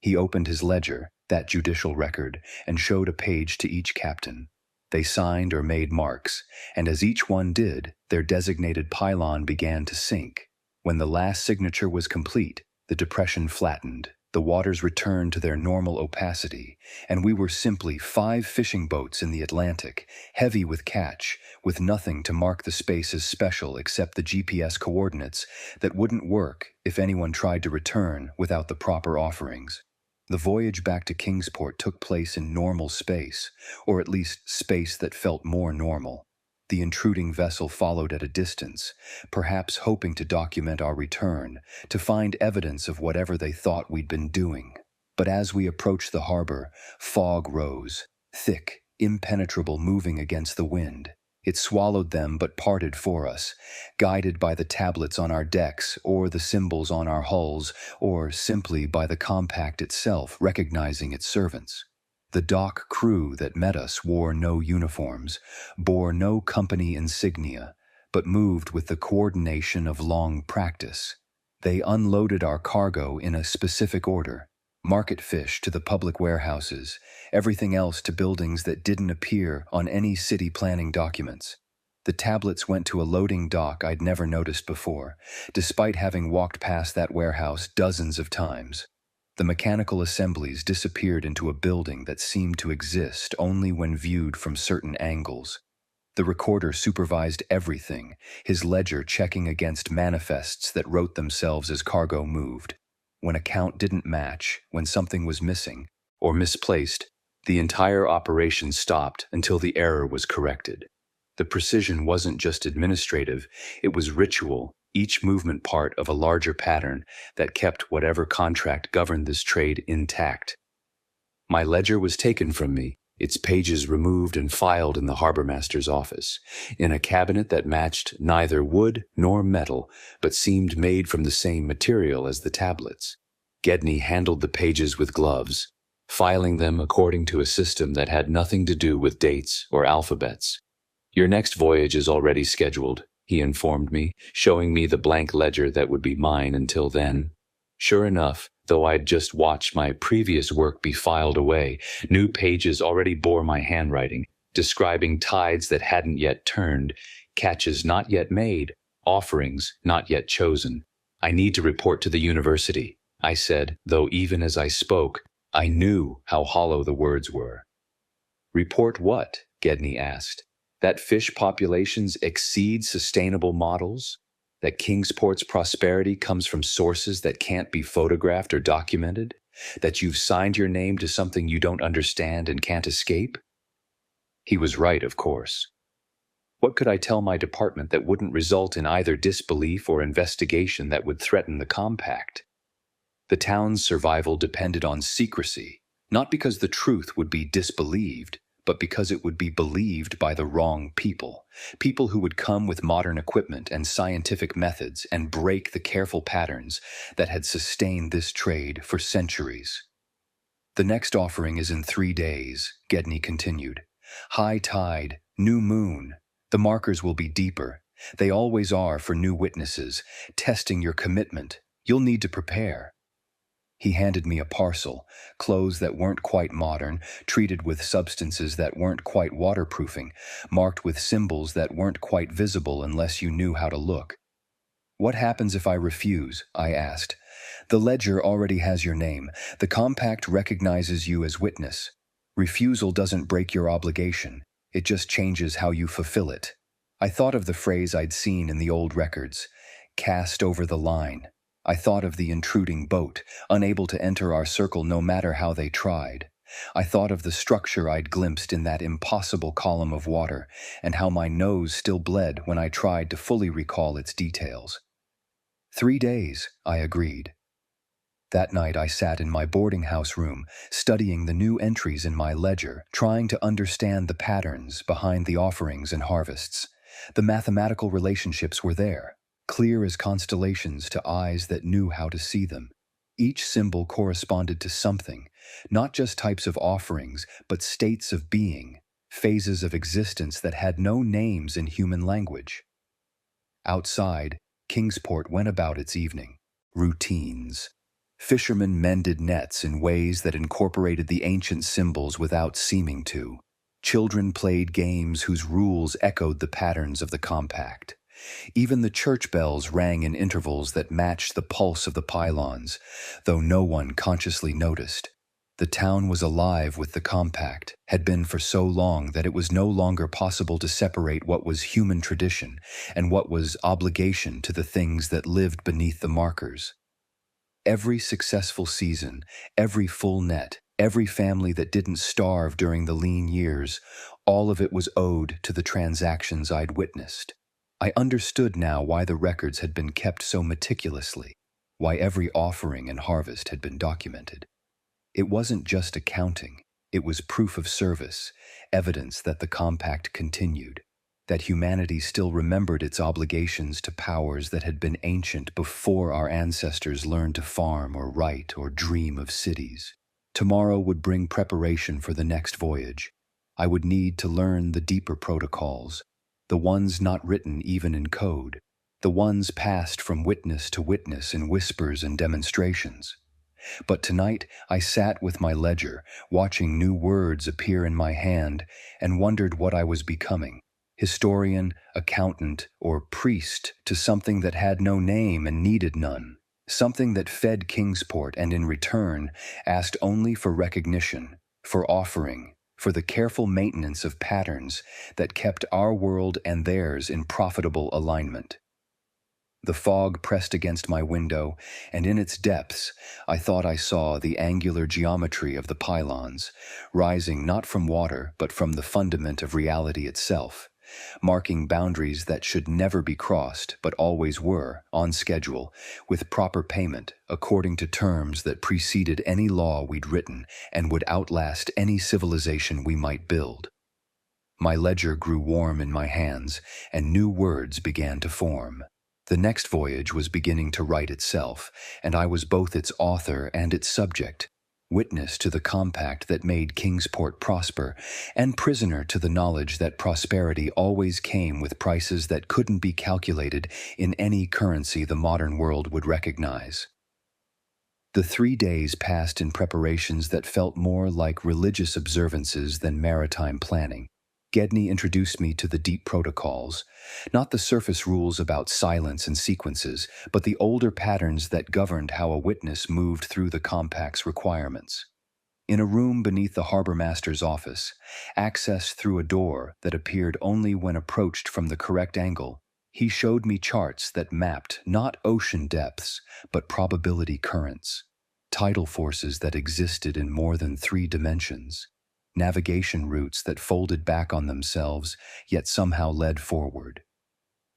A: He opened his ledger, that judicial record, and showed a page to each captain. They signed or made marks, and as each one did, their designated pylon began to sink. When the last signature was complete, the depression flattened, the waters returned to their normal opacity, and we were simply 5 fishing boats in the Atlantic, heavy with catch, with nothing to mark the space as special except the GPS coordinates that wouldn't work if anyone tried to return without the proper offerings. The voyage back to Kingsport took place in normal space, or at least space that felt more normal. The intruding vessel followed at a distance, perhaps hoping to document our return, to find evidence of whatever they thought we'd been doing. But as we approached the harbor, fog rose, thick, impenetrable, moving against the wind. It swallowed them but parted for us, guided by the tablets on our decks, or the symbols on our hulls, or simply by the compact itself recognizing its servants. The dock crew that met us wore no uniforms, bore no company insignia, but moved with the coordination of long practice. They unloaded our cargo in a specific order: market fish to the public warehouses, everything else to buildings that didn't appear on any city planning documents. The tablets went to a loading dock I'd never noticed before, despite having walked past that warehouse dozens of times. The mechanical assemblies disappeared into a building that seemed to exist only when viewed from certain angles. The recorder supervised everything, his ledger checking against manifests that wrote themselves as cargo moved. When a count didn't match, when something was missing, or misplaced, the entire operation stopped until the error was corrected. The precision wasn't just administrative, it was ritual, each movement part of a larger pattern that kept whatever contract governed this trade intact. My ledger was taken from me, its pages removed and filed in the harbormaster's office, in a cabinet that matched neither wood nor metal, but seemed made from the same material as the tablets. Gedney handled the pages with gloves, filing them according to a system that had nothing to do with dates or alphabets. "Your next voyage is already scheduled," he informed me, showing me the blank ledger that would be mine until then. Sure enough, though I'd just watched my previous work be filed away, new pages already bore my handwriting, describing tides that hadn't yet turned, catches not yet made, offerings not yet chosen. "I need to report to the university," I said, though even as I spoke, I knew how hollow the words were. "Report what?" Gedney asked. "That fish populations exceed sustainable models? That Kingsport's prosperity comes from sources that can't be photographed or documented? That you've signed your name to something you don't understand and can't escape?" He was right, of course. What could I tell my department that wouldn't result in either disbelief or investigation that would threaten the compact? The town's survival depended on secrecy, not because the truth would be disbelieved, but because it would be believed by the wrong people, people who would come with modern equipment and scientific methods and break the careful patterns that had sustained this trade for centuries. "The next offering is in 3 days, Gedney continued. "High tide, new moon. The markers will be deeper. They always are for new witnesses, testing your commitment. You'll need to prepare." He handed me a parcel, clothes that weren't quite modern, treated with substances that weren't quite waterproofing, marked with symbols that weren't quite visible unless you knew how to look. "What happens if I refuse?" I asked. "The ledger already has your name. The compact recognizes you as witness. Refusal doesn't break your obligation. It just changes how you fulfill it." I thought of the phrase I'd seen in the old records, "cast over the line." I thought of the intruding boat, unable to enter our circle no matter how they tried. I thought of the structure I'd glimpsed in that impossible column of water, and how my nose still bled when I tried to fully recall its details. 3 days, I agreed. That night I sat in my boarding house room, studying the new entries in my ledger, trying to understand the patterns behind the offerings and harvests. The mathematical relationships were there, clear as constellations to eyes that knew how to see them. Each symbol corresponded to something, not just types of offerings, but states of being, phases of existence that had no names in human language. Outside, Kingsport went about its evening. Routines. Fishermen mended nets in ways that incorporated the ancient symbols without seeming to. Children played games whose rules echoed the patterns of the compact. Even the church bells rang in intervals that matched the pulse of the pylons, though no one consciously noticed. The town was alive with the compact, had been for so long that it was no longer possible to separate what was human tradition and what was obligation to the things that lived beneath the markers. Every successful season, every full net, every family that didn't starve during the lean years, all of it was owed to the transactions I'd witnessed. I understood now why the records had been kept so meticulously, why every offering and harvest had been documented. It wasn't just accounting, it was proof of service, evidence that the compact continued, that humanity still remembered its obligations to powers that had been ancient before our ancestors learned to farm or write or dream of cities. Tomorrow would bring preparation for the next voyage. I would need to learn the deeper protocols, the ones not written even in code, the ones passed from witness to witness in whispers and demonstrations. But tonight I sat with my ledger, watching new words appear in my hand, and wondered what I was becoming. Historian, accountant, or priest to something that had no name and needed none. Something that fed Kingsport and in return asked only for recognition, for offering, for the careful maintenance of patterns that kept our world and theirs in profitable alignment. The fog pressed against my window, and in its depths I thought I saw the angular geometry of the pylons, rising not from water but from the fundament of reality itself, marking boundaries that should never be crossed but always were, on schedule, with proper payment, according to terms that preceded any law we'd written and would outlast any civilization we might build. My ledger grew warm in my hands, and new words began to form. The next voyage was beginning to write itself, and I was both its author and its subject, witness to the compact that made Kingsport prosper, and prisoner to the knowledge that prosperity always came with prices that couldn't be calculated in any currency the modern world would recognize. The 3 days passed in preparations that felt more like religious observances than maritime planning. Gedney introduced me to the deep protocols, not the surface rules about silence and sequences, but the older patterns that governed how a witness moved through the compact's requirements. In a room beneath the harbormaster's office, accessed through a door that appeared only when approached from the correct angle, he showed me charts that mapped not ocean depths, but probability currents, tidal forces that existed in more than 3 dimensions. Navigation routes that folded back on themselves, yet somehow led forward.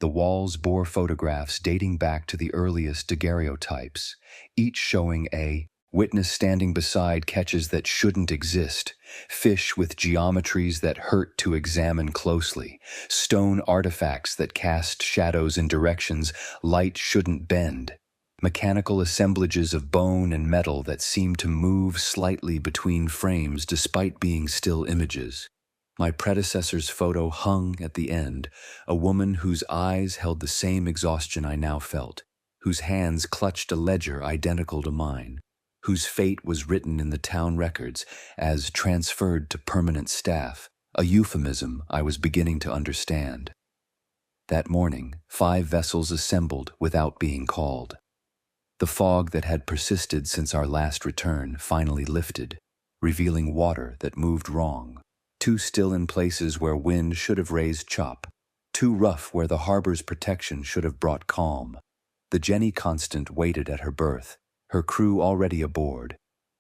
A: The walls bore photographs dating back to the earliest daguerreotypes, each showing a witness standing beside catches that shouldn't exist, fish with geometries that hurt to examine closely, stone artifacts that cast shadows in directions light shouldn't bend, mechanical assemblages of bone and metal that seemed to move slightly between frames despite being still images. My predecessor's photo hung at the end, a woman whose eyes held the same exhaustion I now felt, whose hands clutched a ledger identical to mine, whose fate was written in the town records as transferred to permanent staff, a euphemism I was beginning to understand. That morning, 5 vessels assembled without being called. The fog that had persisted since our last return finally lifted, revealing water that moved wrong, too still in places where wind should have raised chop, too rough where the harbor's protection should have brought calm. The Jenny Constant waited at her berth, her crew already aboard,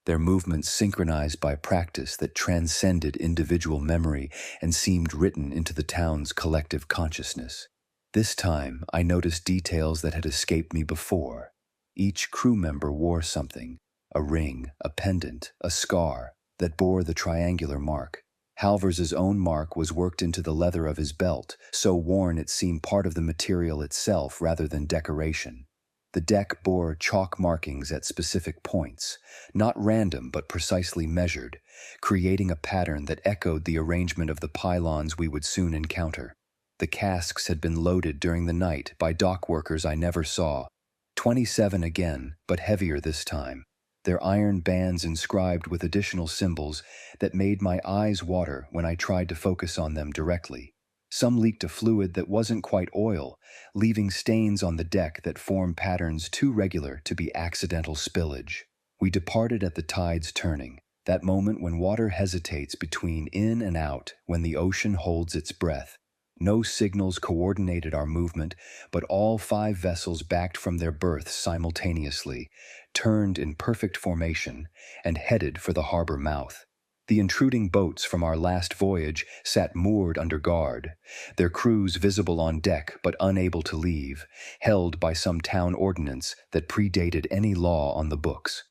A: their movements synchronized by practice that transcended individual memory and seemed written into the town's collective consciousness. This time, I noticed details that had escaped me before. Each crew member wore something, a ring, a pendant, a scar, that bore the triangular mark. Halvers's own mark was worked into the leather of his belt, so worn it seemed part of the material itself rather than decoration. The deck bore chalk markings at specific points, not random but precisely measured, creating a pattern that echoed the arrangement of the pylons we would soon encounter. The casks had been loaded during the night by dock workers I never saw. 27 again, but heavier this time, their iron bands inscribed with additional symbols that made my eyes water when I tried to focus on them directly. Some leaked a fluid that wasn't quite oil, leaving stains on the deck that formed patterns too regular to be accidental spillage. We departed at the tide's turning, that moment when water hesitates between in and out, when the ocean holds its breath. No signals coordinated our movement, but all 5 vessels backed from their berths simultaneously, turned in perfect formation, and headed for the harbor mouth. The intruding boats from our last voyage sat moored under guard, their crews visible on deck but unable to leave, held by some town ordinance that predated any law on the books.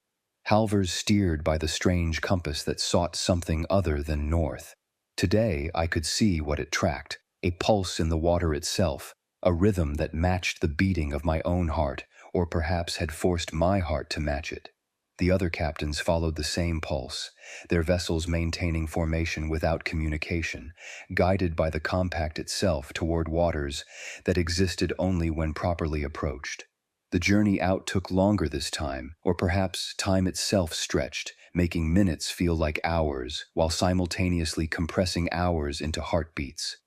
A: Halvers steered by the strange compass that sought something other than north. Today I could see what it tracked. A pulse in the water itself, a rhythm that matched the beating of my own heart, or perhaps had forced my heart to match it. The other captains followed the same pulse, their vessels maintaining formation without communication, guided by the compact itself toward waters that existed only when properly approached. The journey out took longer this time, or perhaps time itself stretched, making minutes feel like hours, while simultaneously compressing hours into heartbeats.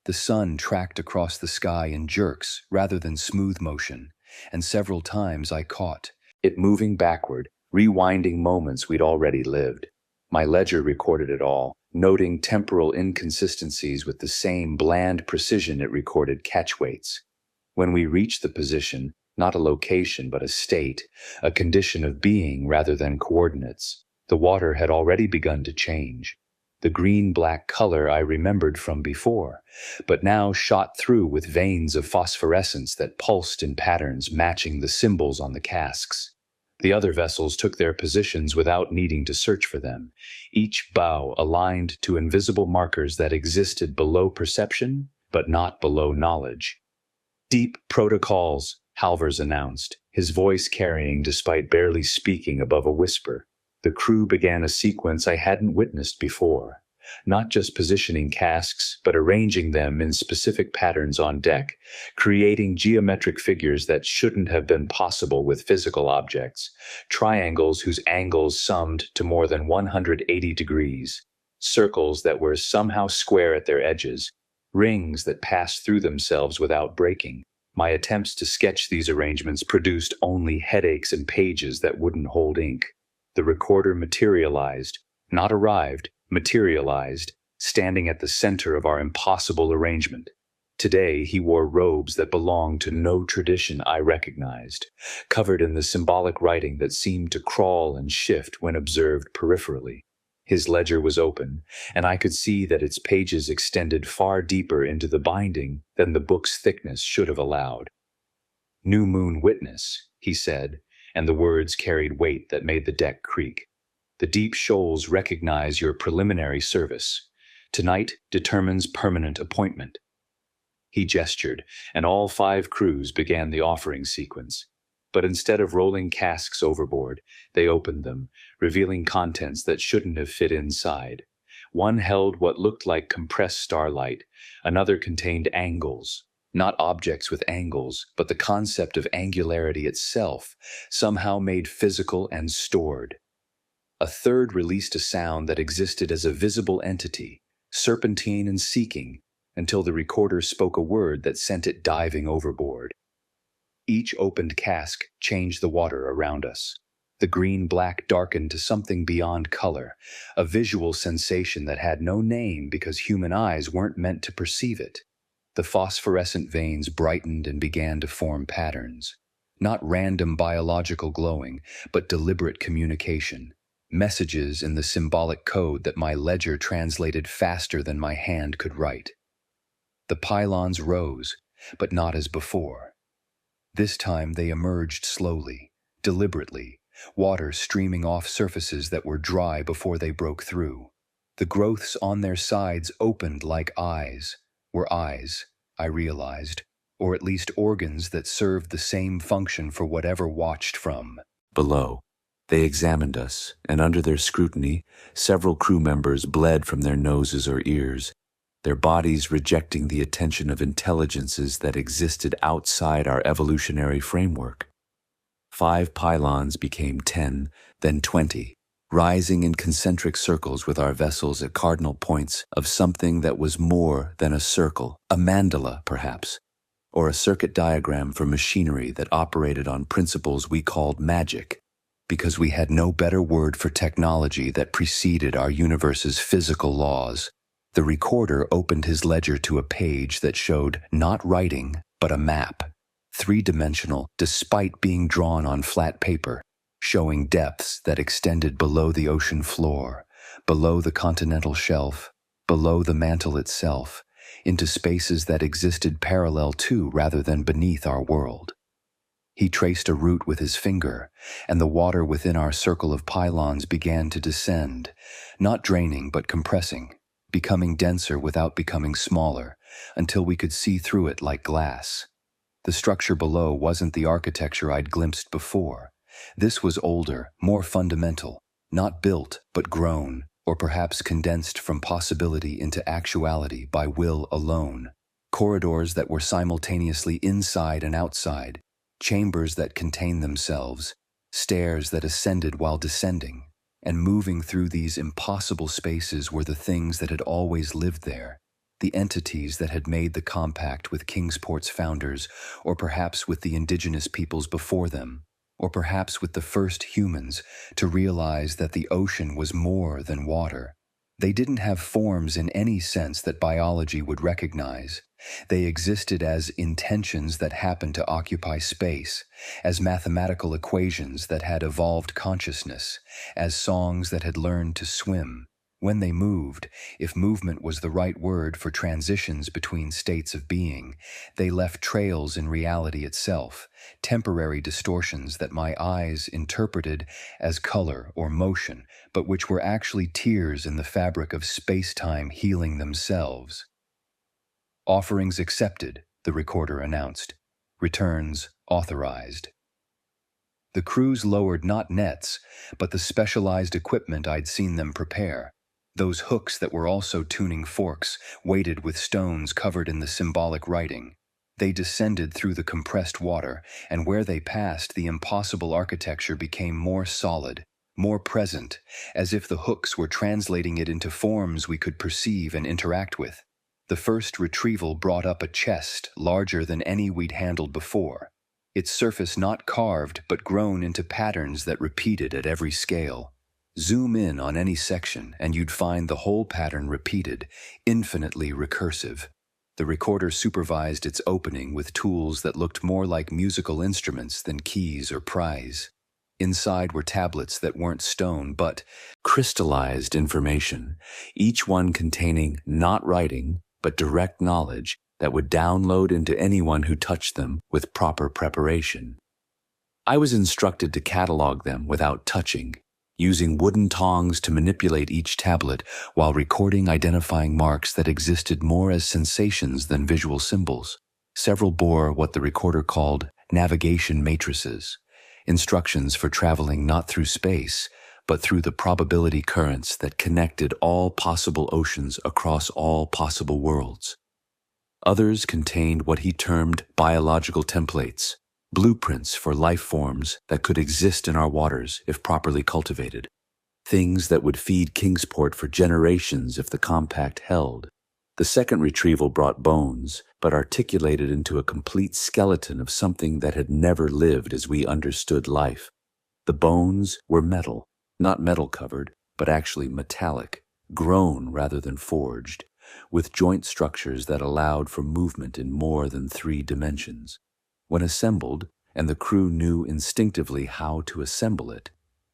A: The sun tracked across the sky in jerks rather than smooth motion, and several times I caught it moving backward, rewinding moments we'd already lived. My ledger recorded it all, noting temporal inconsistencies with the same bland precision it recorded catch weights. When we reached the position, not a location but a state, a condition of being rather than coordinates, the water had already begun to change. The green-black color I remembered from before, but now shot through with veins of phosphorescence that pulsed in patterns matching the symbols on the casks. The other vessels took their positions without needing to search for them, each bow aligned to invisible markers that existed below perception, but not below knowledge. "Deep protocols," Halvers announced, his voice carrying despite barely speaking above a whisper. The crew began a sequence I hadn't witnessed before, not just positioning casks, but arranging them in specific patterns on deck, creating geometric figures that shouldn't have been possible with physical objects, triangles whose angles summed to more than 180 degrees, circles that were somehow square at their edges, rings that passed through themselves without breaking. My attempts to sketch these arrangements produced only headaches and pages that wouldn't hold ink. The recorder materialized, not arrived, materialized, standing at the center of our impossible arrangement. Today he wore robes that belonged to no tradition I recognized, covered in the symbolic writing that seemed to crawl and shift when observed peripherally. His ledger was open, and I could see that its pages extended far deeper into the binding than the book's thickness should have allowed. "New Moon Witness," he said, and the words carried weight that made the deck creak. "The deep shoals recognize your preliminary service. Tonight determines permanent appointment." He gestured, and all 5 crews began the offering sequence. But instead of rolling casks overboard, they opened them, revealing contents that shouldn't have fit inside. One held what looked like compressed starlight, another contained angles. Not objects with angles, but the concept of angularity itself, somehow made physical and stored. A third released a sound that existed as a visible entity, serpentine and seeking, until the recorder spoke a word that sent it diving overboard. Each opened cask changed the water around us. The green-black darkened to something beyond color, a visual sensation that had no name because human eyes weren't meant to perceive it. The phosphorescent veins brightened and began to form patterns. Not random biological glowing, but deliberate communication. Messages in the symbolic code that my ledger translated faster than my hand could write. The pylons rose, but not as before. This time they emerged slowly, deliberately, water streaming off surfaces that were dry before they broke through. The growths on their sides opened like eyes, were eyes, I realized, or at least organs that served the same function for whatever watched from
B: Below, they examined us, and under their scrutiny, several crew members bled from their noses or ears, their bodies rejecting the attention of intelligences that existed outside our evolutionary framework. 5 pylons became 10, then 20, rising in concentric circles with our vessels at cardinal points of something that was more than a circle, a mandala, perhaps, or a circuit diagram for machinery that operated on principles we called magic, because we had no better word for technology that preceded our universe's physical laws. The recorder opened his ledger to a page that showed not writing, but a map, 3-dimensional despite being drawn on flat paper, showing depths that extended below the ocean floor, below the continental shelf, below the mantle itself, into spaces that existed parallel to rather than beneath our world. He traced a route with his finger, and the water within our circle of pylons began to descend, not draining but compressing, becoming denser without becoming smaller, until we could see through it like glass. The structure below wasn't the architecture I'd glimpsed before. This was older, more fundamental, not built but grown, or perhaps condensed from possibility into actuality by will alone. Corridors that were simultaneously inside and outside, chambers that contained themselves, stairs that ascended while descending, and moving through these impossible spaces were the things that had always lived there, the entities that had made the compact with Kingsport's founders, or perhaps with the indigenous peoples before them, or perhaps with the first humans, to realize that the ocean was more than water. They didn't have forms in any sense that biology would recognize. They existed as intentions that happened to occupy space, as mathematical equations that had evolved consciousness, as songs that had learned to swim. When they moved, if movement was the right word for transitions between states of being, they left trails in reality itself, temporary distortions that my eyes interpreted as color or motion, but which were actually tears in the fabric of space-time healing themselves. Offerings accepted, the recorder announced. Returns authorized. The crews lowered not nets, but the specialized equipment I'd seen them prepare. Those hooks that were also tuning forks, weighted with stones covered in the symbolic writing. They descended through the compressed water, and where they passed, the impossible architecture became more solid, more present, as if the hooks were translating it into forms we could perceive and interact with. The first retrieval brought up a chest larger than any we'd handled before, its surface not carved but grown into patterns that repeated at every scale. Zoom in on any section and you'd find the whole pattern repeated, infinitely recursive. The recorder supervised its opening with tools that looked more like musical instruments than keys or pries. Inside were tablets that weren't stone but crystallized information, each one containing not writing but direct knowledge that would download into anyone who touched them with proper preparation. I was instructed to catalog them without touching, using wooden tongs to manipulate each tablet while recording identifying marks that existed more as sensations than visual symbols. Several bore what the recorder called navigation matrices, instructions for traveling not through space, but through the probability currents that connected all possible oceans across all possible worlds. Others contained what he termed biological templates, blueprints for life forms that could exist in our waters if properly cultivated. things that would feed Kingsport for generations if the compact held. The second retrieval brought bones, but articulated into a complete skeleton of something that had never lived as we understood life. The bones were metal, not metal-covered, but actually metallic, grown rather than forged, with joint structures that allowed for movement in more than 3 dimensions. When assembled, and the crew knew instinctively how to assemble it,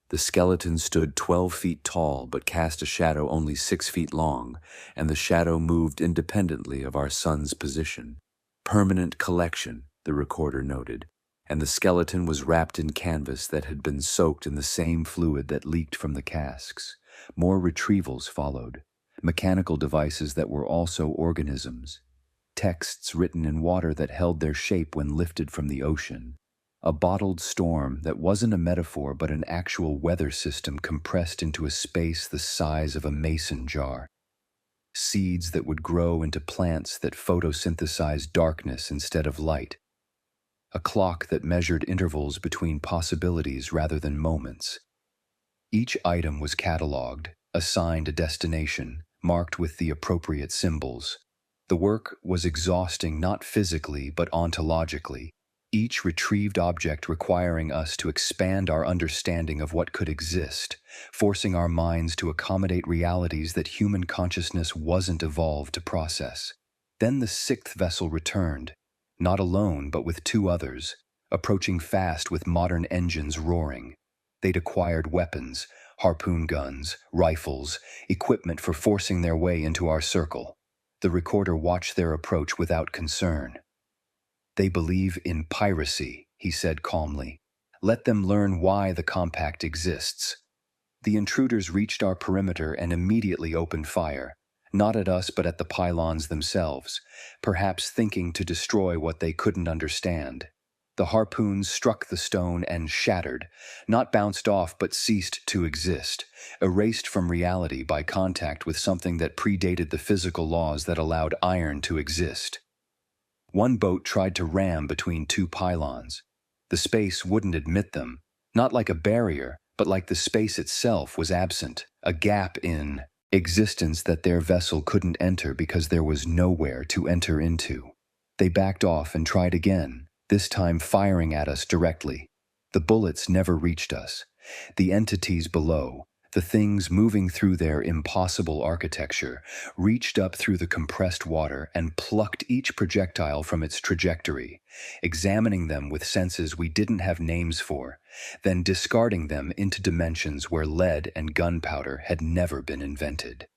B: the skeleton stood 12 feet tall but cast a shadow only 6 feet long, and the shadow moved independently of our sun's position. Permanent collection, the recorder noted, and the skeleton was wrapped in canvas that had been soaked in the same fluid that leaked from the casks. More retrievals followed, mechanical devices that were also organisms, texts written in water that held their shape when lifted from the ocean. A bottled storm that wasn't a metaphor but an actual weather system compressed into a space the size of a mason jar. Seeds that would grow into plants that photosynthesized darkness instead of light. A clock that measured intervals between possibilities rather than moments. Each item was cataloged, assigned a destination, marked with the appropriate symbols. The work was exhausting not physically but ontologically, each retrieved object requiring us to expand our understanding of what could exist, forcing our minds to accommodate realities that human consciousness wasn't evolved to process. Then the 6th vessel returned, not alone but with 2 others, approaching fast with modern engines roaring. They'd acquired weapons, harpoon guns, rifles, equipment for forcing their way into our circle. The recorder watched their approach without concern. "They believe in piracy," he said calmly. "Let them learn why the compact exists." The intruders reached our perimeter and immediately opened fire, not at us but at the pylons themselves, perhaps thinking to destroy what they couldn't understand. The harpoons struck the stone and shattered, not bounced off but ceased to exist, erased from reality by contact with something that predated the physical laws that allowed iron to exist. One boat tried to ram between 2 pylons. The space wouldn't admit them, not like a barrier, but like the space itself was absent, a gap in existence that their vessel couldn't enter because there was nowhere to enter into. They backed off and tried again, this time firing at us directly. The bullets never reached us. The entities below, the things moving through their impossible architecture, reached up through the compressed water and plucked each projectile from its trajectory, examining them with senses we didn't have names for, then discarding them into dimensions where lead and gunpowder had never been invented.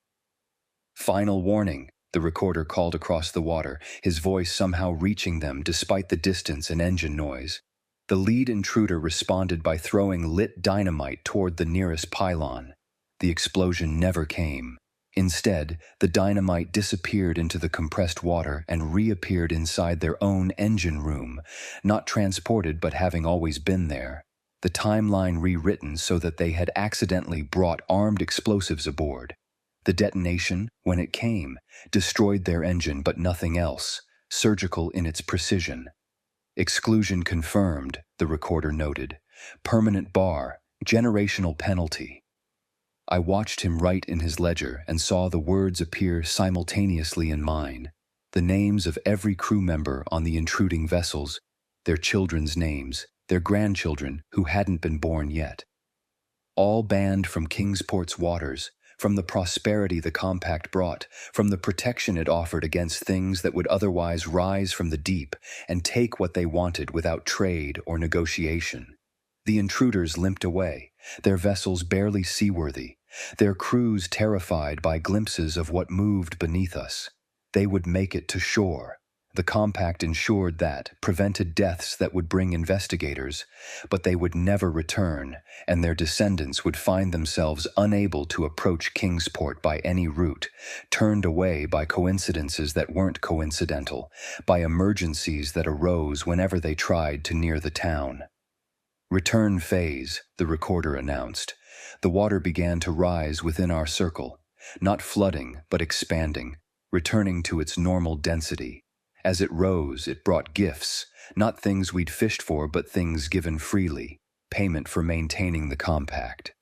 B: "Final warning," the recorder called across the water, his voice somehow reaching them despite the distance and engine noise. The lead intruder responded by throwing lit dynamite toward the nearest pylon. The explosion never came. Instead, the dynamite disappeared into the compressed water and reappeared inside their own engine room, not transported but having always been there. The timeline rewritten so that they had accidentally brought armed explosives aboard. The detonation, when it came, destroyed their engine but nothing else, surgical in its precision. "Exclusion confirmed," the recorder noted. "Permanent bar, generational penalty." I watched him write in his ledger and saw the words appear simultaneously in mine. The names of every crew member on the intruding vessels, their children's names, their grandchildren who hadn't been born yet. All banned from Kingsport's waters, from the prosperity the compact brought, from the protection it offered against things that would otherwise rise from the deep and take what they wanted without trade or negotiation. The intruders limped away, their vessels barely seaworthy, their crews terrified by glimpses of what moved beneath us. They would make it to shore. The compact ensured that, prevented deaths that would bring investigators, but they would never return, and their descendants would find themselves unable to approach Kingsport by any route, turned away by coincidences that weren't coincidental, by emergencies that arose whenever they tried to near the town. "Return phase," the recorder announced. The water began to rise within our circle, not flooding but expanding, returning to its normal density. As it rose, it brought gifts, not things we'd fished for but things given freely, payment for maintaining the compact.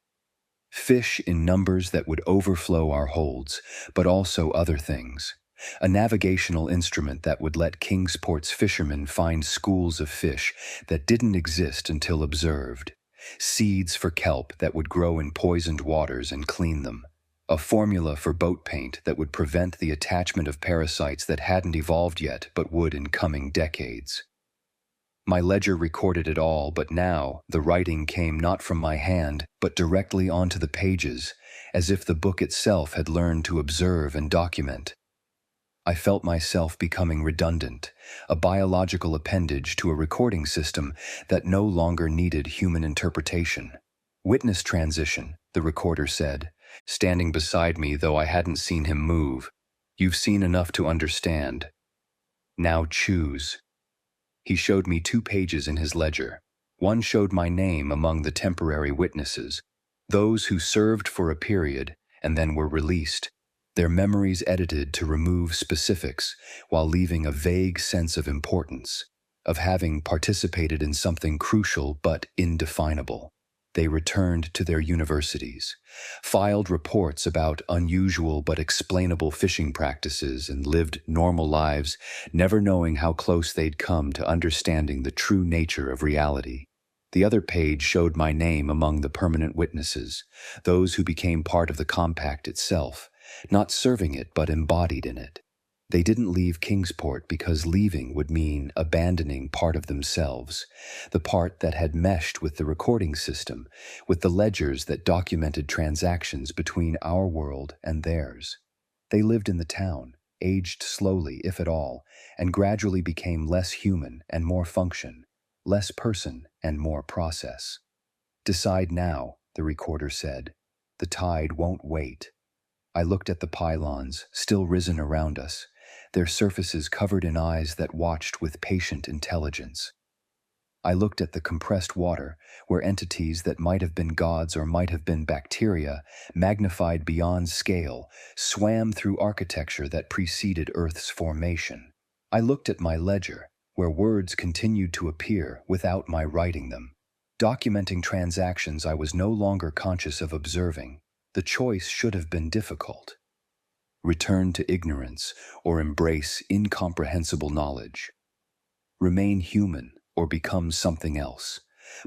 A: Fish in numbers that would overflow our holds, but also other things. A navigational instrument that would let Kingsport's fishermen find schools of fish that didn't exist until observed. Seeds for kelp that would grow in poisoned waters and clean them. A formula for boat paint that would prevent the attachment of parasites that hadn't evolved yet but would in coming decades. My ledger recorded it all, but now the writing came not from my hand, but directly onto the pages, as if the book itself had learned to observe and document. I felt myself becoming redundant, a biological appendage to a recording system that no longer needed human interpretation. "Witness transition," the recorder said, standing beside me though I hadn't seen him move. "You've seen enough to understand. Now choose." He showed me 2 pages in his ledger. One showed my name among the temporary witnesses, those who served for a period and then were released, their memories edited to remove specifics while leaving a vague sense of importance, of having participated in something crucial but indefinable. They returned to their universities, filed reports about unusual but explainable fishing practices, and lived normal lives, never knowing how close they'd come to understanding the true nature of reality. The other page showed my name among the permanent witnesses, those who became part of the compact itself, not serving it but embodied in it. They didn't leave Kingsport because leaving would mean abandoning part of themselves, the part that had meshed with the recording system, with the ledgers that documented transactions between our world and theirs. They lived in the town, aged slowly, if at all, and gradually became less human and more function, less person and more process. "Decide now," the recorder said. "The tide won't wait." I looked at the pylons, still risen around us, their surfaces covered in eyes that watched with patient intelligence. I looked at the compressed water, where entities that might have been gods or might have been bacteria, magnified beyond scale, swam through architecture that preceded Earth's formation. I looked at my ledger, where words continued to appear without my writing them, documenting transactions I was no longer conscious of observing. The choice should have been difficult. Return to ignorance or embrace incomprehensible knowledge. Remain human or become something else.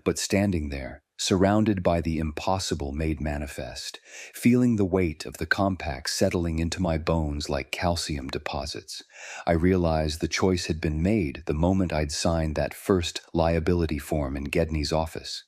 A: But standing there, surrounded by the impossible made manifest, feeling the weight of the compact settling into my bones like calcium deposits, I realized the choice had been made the moment I'd signed that first liability form in Gedney's office.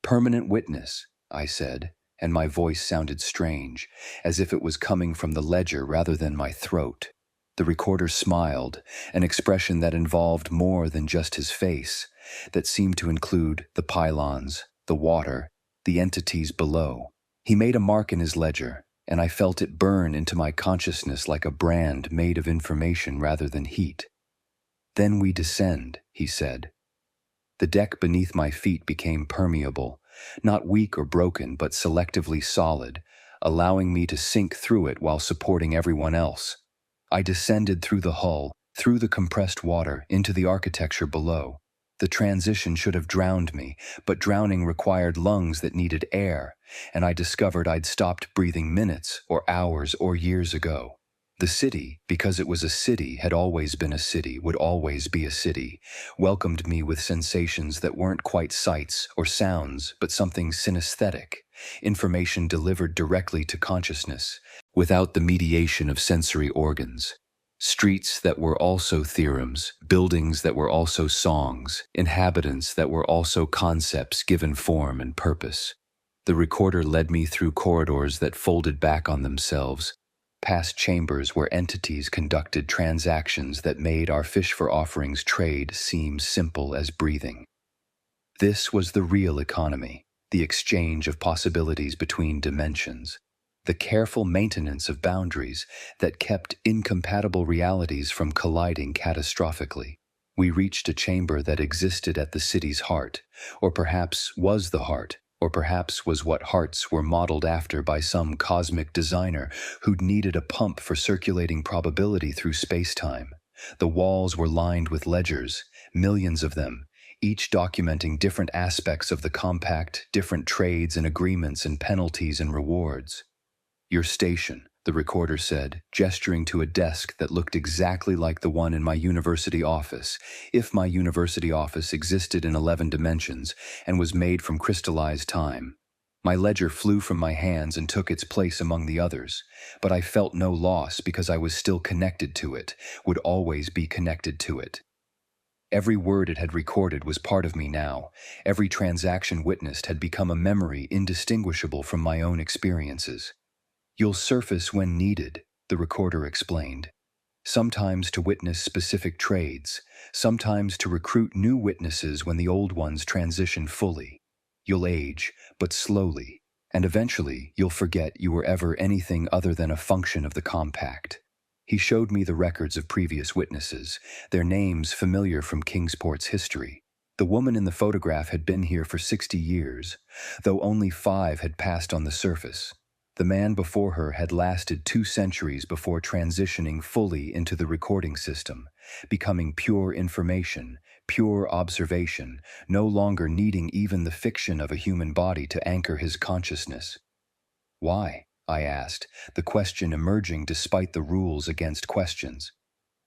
A: "Permanent witness," I said, and my voice sounded strange, as if it was coming from the ledger rather than my throat. The recorder smiled, an expression that involved more than just his face, that seemed to include the pylons, the water, the entities below. He made a mark in his ledger, and I felt it burn into my consciousness like a brand made of information rather than heat. "Then we descend," he said. The deck beneath my feet became permeable, not weak or broken, but selectively solid, allowing me to sink through it while supporting everyone else. I descended through the hull, through the compressed water, into the architecture below. The transition should have drowned me, but drowning required lungs that needed air, and I discovered I'd stopped breathing minutes or hours or years ago. The city, because it was a city, had always been a city, would always be a city, welcomed me with sensations that weren't quite sights or sounds, but something synesthetic, information delivered directly to consciousness, without the mediation of sensory organs. Streets that were also theorems, buildings that were also songs, inhabitants that were also concepts given form and purpose. The recorder led me through corridors that folded back on themselves, past chambers where entities conducted transactions that made our fish for offerings trade seem simple as breathing. This was the real economy, the exchange of possibilities between dimensions, the careful maintenance of boundaries that kept incompatible realities from colliding catastrophically. We reached a chamber that existed at the city's heart, or perhaps was the heart, or perhaps was what hearts were modeled after by some cosmic designer who'd needed a pump for circulating probability through space-time. The walls were lined with ledgers, millions of them, each documenting different aspects of the compact, different trades and agreements and penalties and rewards. "Your station," the recorder said, gesturing to a desk that looked exactly like the one in my university office, if my university office existed in 11 dimensions and was made from crystallized time. My ledger flew from my hands and took its place among the others, but I felt no loss because I was still connected to it, would always be connected to it. Every word it had recorded was part of me now. Every transaction witnessed had become a memory indistinguishable from my own experiences. "You'll surface when needed," the recorder explained. "Sometimes to witness specific trades, sometimes to recruit new witnesses when the old ones transition fully. You'll age, but slowly, and eventually you'll forget you were ever anything other than a function of the compact." He showed me the records of previous witnesses, their names familiar from Kingsport's history. The woman in the photograph had been here for 60 years, though only 5 had passed on the surface. The man before her had lasted 2 centuries before transitioning fully into the recording system, becoming pure information, pure observation, no longer needing even the fiction of a human body to anchor his consciousness. "Why?" I asked, the question emerging despite the rules against questions.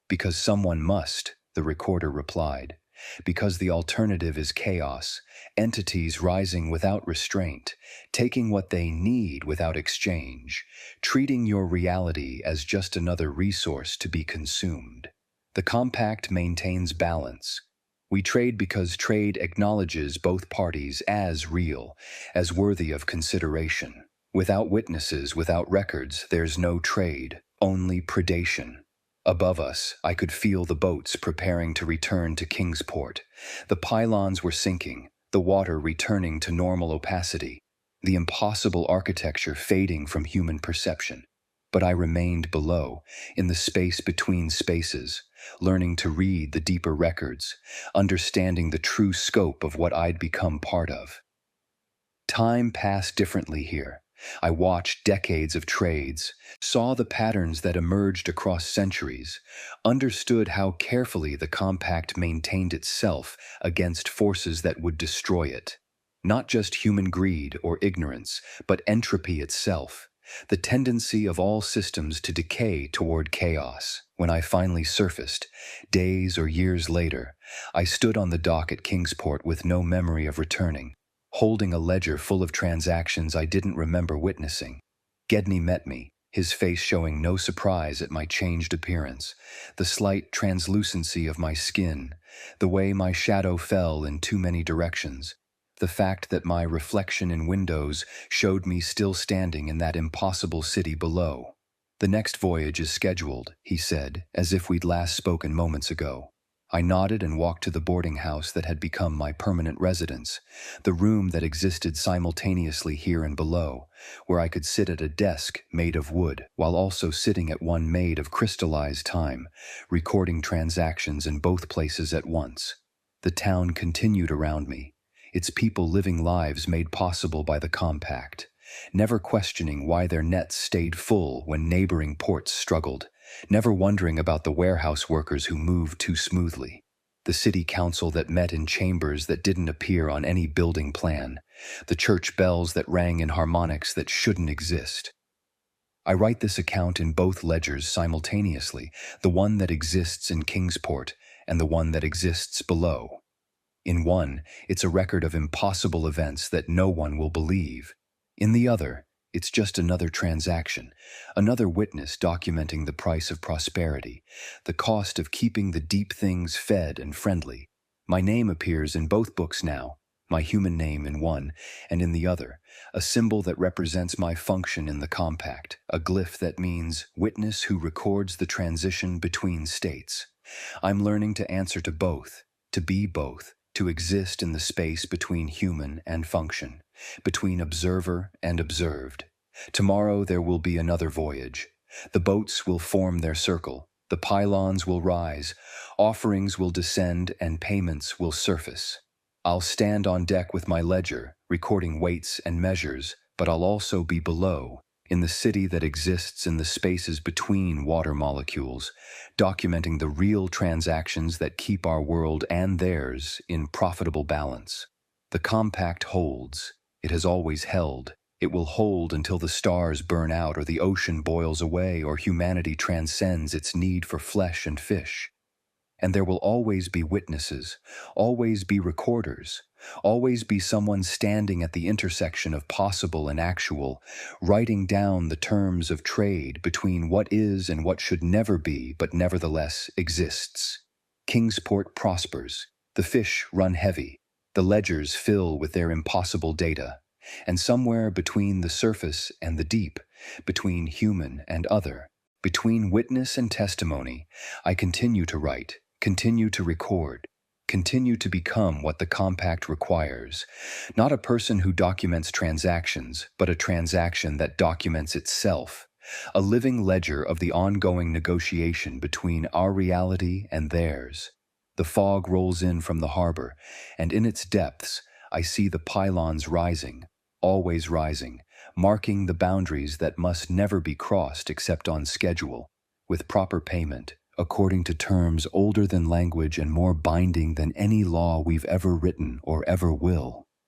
A: "Because someone must," the recorder replied. "Because the alternative is chaos, entities rising without restraint, taking what they need without exchange, treating your reality as just another resource to be consumed. The compact maintains balance. We trade because trade acknowledges both parties as real, as worthy of consideration. Without witnesses, without records, there's no trade, only predation." Above us, I could feel the boats preparing to return to Kingsport. The pylons were sinking, the water returning to normal opacity, the impossible architecture fading from human perception. But I remained below, in the space between spaces, learning to read the deeper records, understanding the true scope of what I'd become part of. Time passed differently here. I watched decades of trades, saw the patterns that emerged across centuries, understood how carefully the compact maintained itself against forces that would destroy it. Not just human greed or ignorance, but entropy itself, the tendency of all systems to decay toward chaos. When I finally surfaced, days or years later, I stood on the dock at Kingsport with no memory of returning, holding a ledger full of transactions I didn't remember witnessing. Gedney met me, his face showing no surprise at my changed appearance, the slight translucency of my skin, the way my shadow fell in too many directions, the fact that my reflection in windows showed me still standing in that impossible city below. "The next voyage is scheduled," he said, as if we'd last spoken moments ago. I nodded and walked to the boarding house that had become my permanent residence, the room that existed simultaneously here and below, where I could sit at a desk made of wood, while also sitting at one made of crystallized time, recording transactions in both places at once. The town continued around me, its people living lives made possible by the compact, never questioning why their nets stayed full when neighboring ports struggled, never wondering about the warehouse workers who moved too smoothly, the city council that met in chambers that didn't appear on any building plan, the church bells that rang in harmonics that shouldn't exist. I write this account in both ledgers simultaneously, the one that exists in Kingsport and the one that exists below. In one, it's a record of impossible events that no one will believe. In the other, it's just another transaction, another witness documenting the price of prosperity, the cost of keeping the deep things fed and friendly. My name appears in both books now, my human name in one, and in the other, a symbol that represents my function in the compact, a glyph that means witness who records the transition between states. I'm learning to answer to both, to be both, to exist in the space between human and function, between observer and observed. Tomorrow there will be another voyage. The boats will form their circle, the pylons will rise, offerings will descend, and payments will surface. I'll stand on deck with my ledger, recording weights and measures, but I'll also be below, in the city that exists in the spaces between water molecules, documenting the real transactions that keep our world and theirs in profitable balance. The compact holds. It has always held. It will hold until the stars burn out or the ocean boils away or humanity transcends its need for flesh and fish. And there will always be witnesses, always be recorders, always be someone standing at the intersection of possible and actual, writing down the terms of trade between what is and what should never be but nevertheless exists. Kingsport prospers, the fish run heavy, the ledgers fill with their impossible data, and somewhere between the surface and the deep, between human and other, between witness and testimony, I continue to write, continue to record, continue to become what the compact requires, not a person who documents transactions, but a transaction that documents itself, a living ledger of the ongoing negotiation between our reality and theirs. The fog rolls in from the harbor, and in its depths, I see the pylons rising, always rising, marking the boundaries that must never be crossed except on schedule, with proper payment, according to terms older than language and more binding than any law we've ever written or ever will.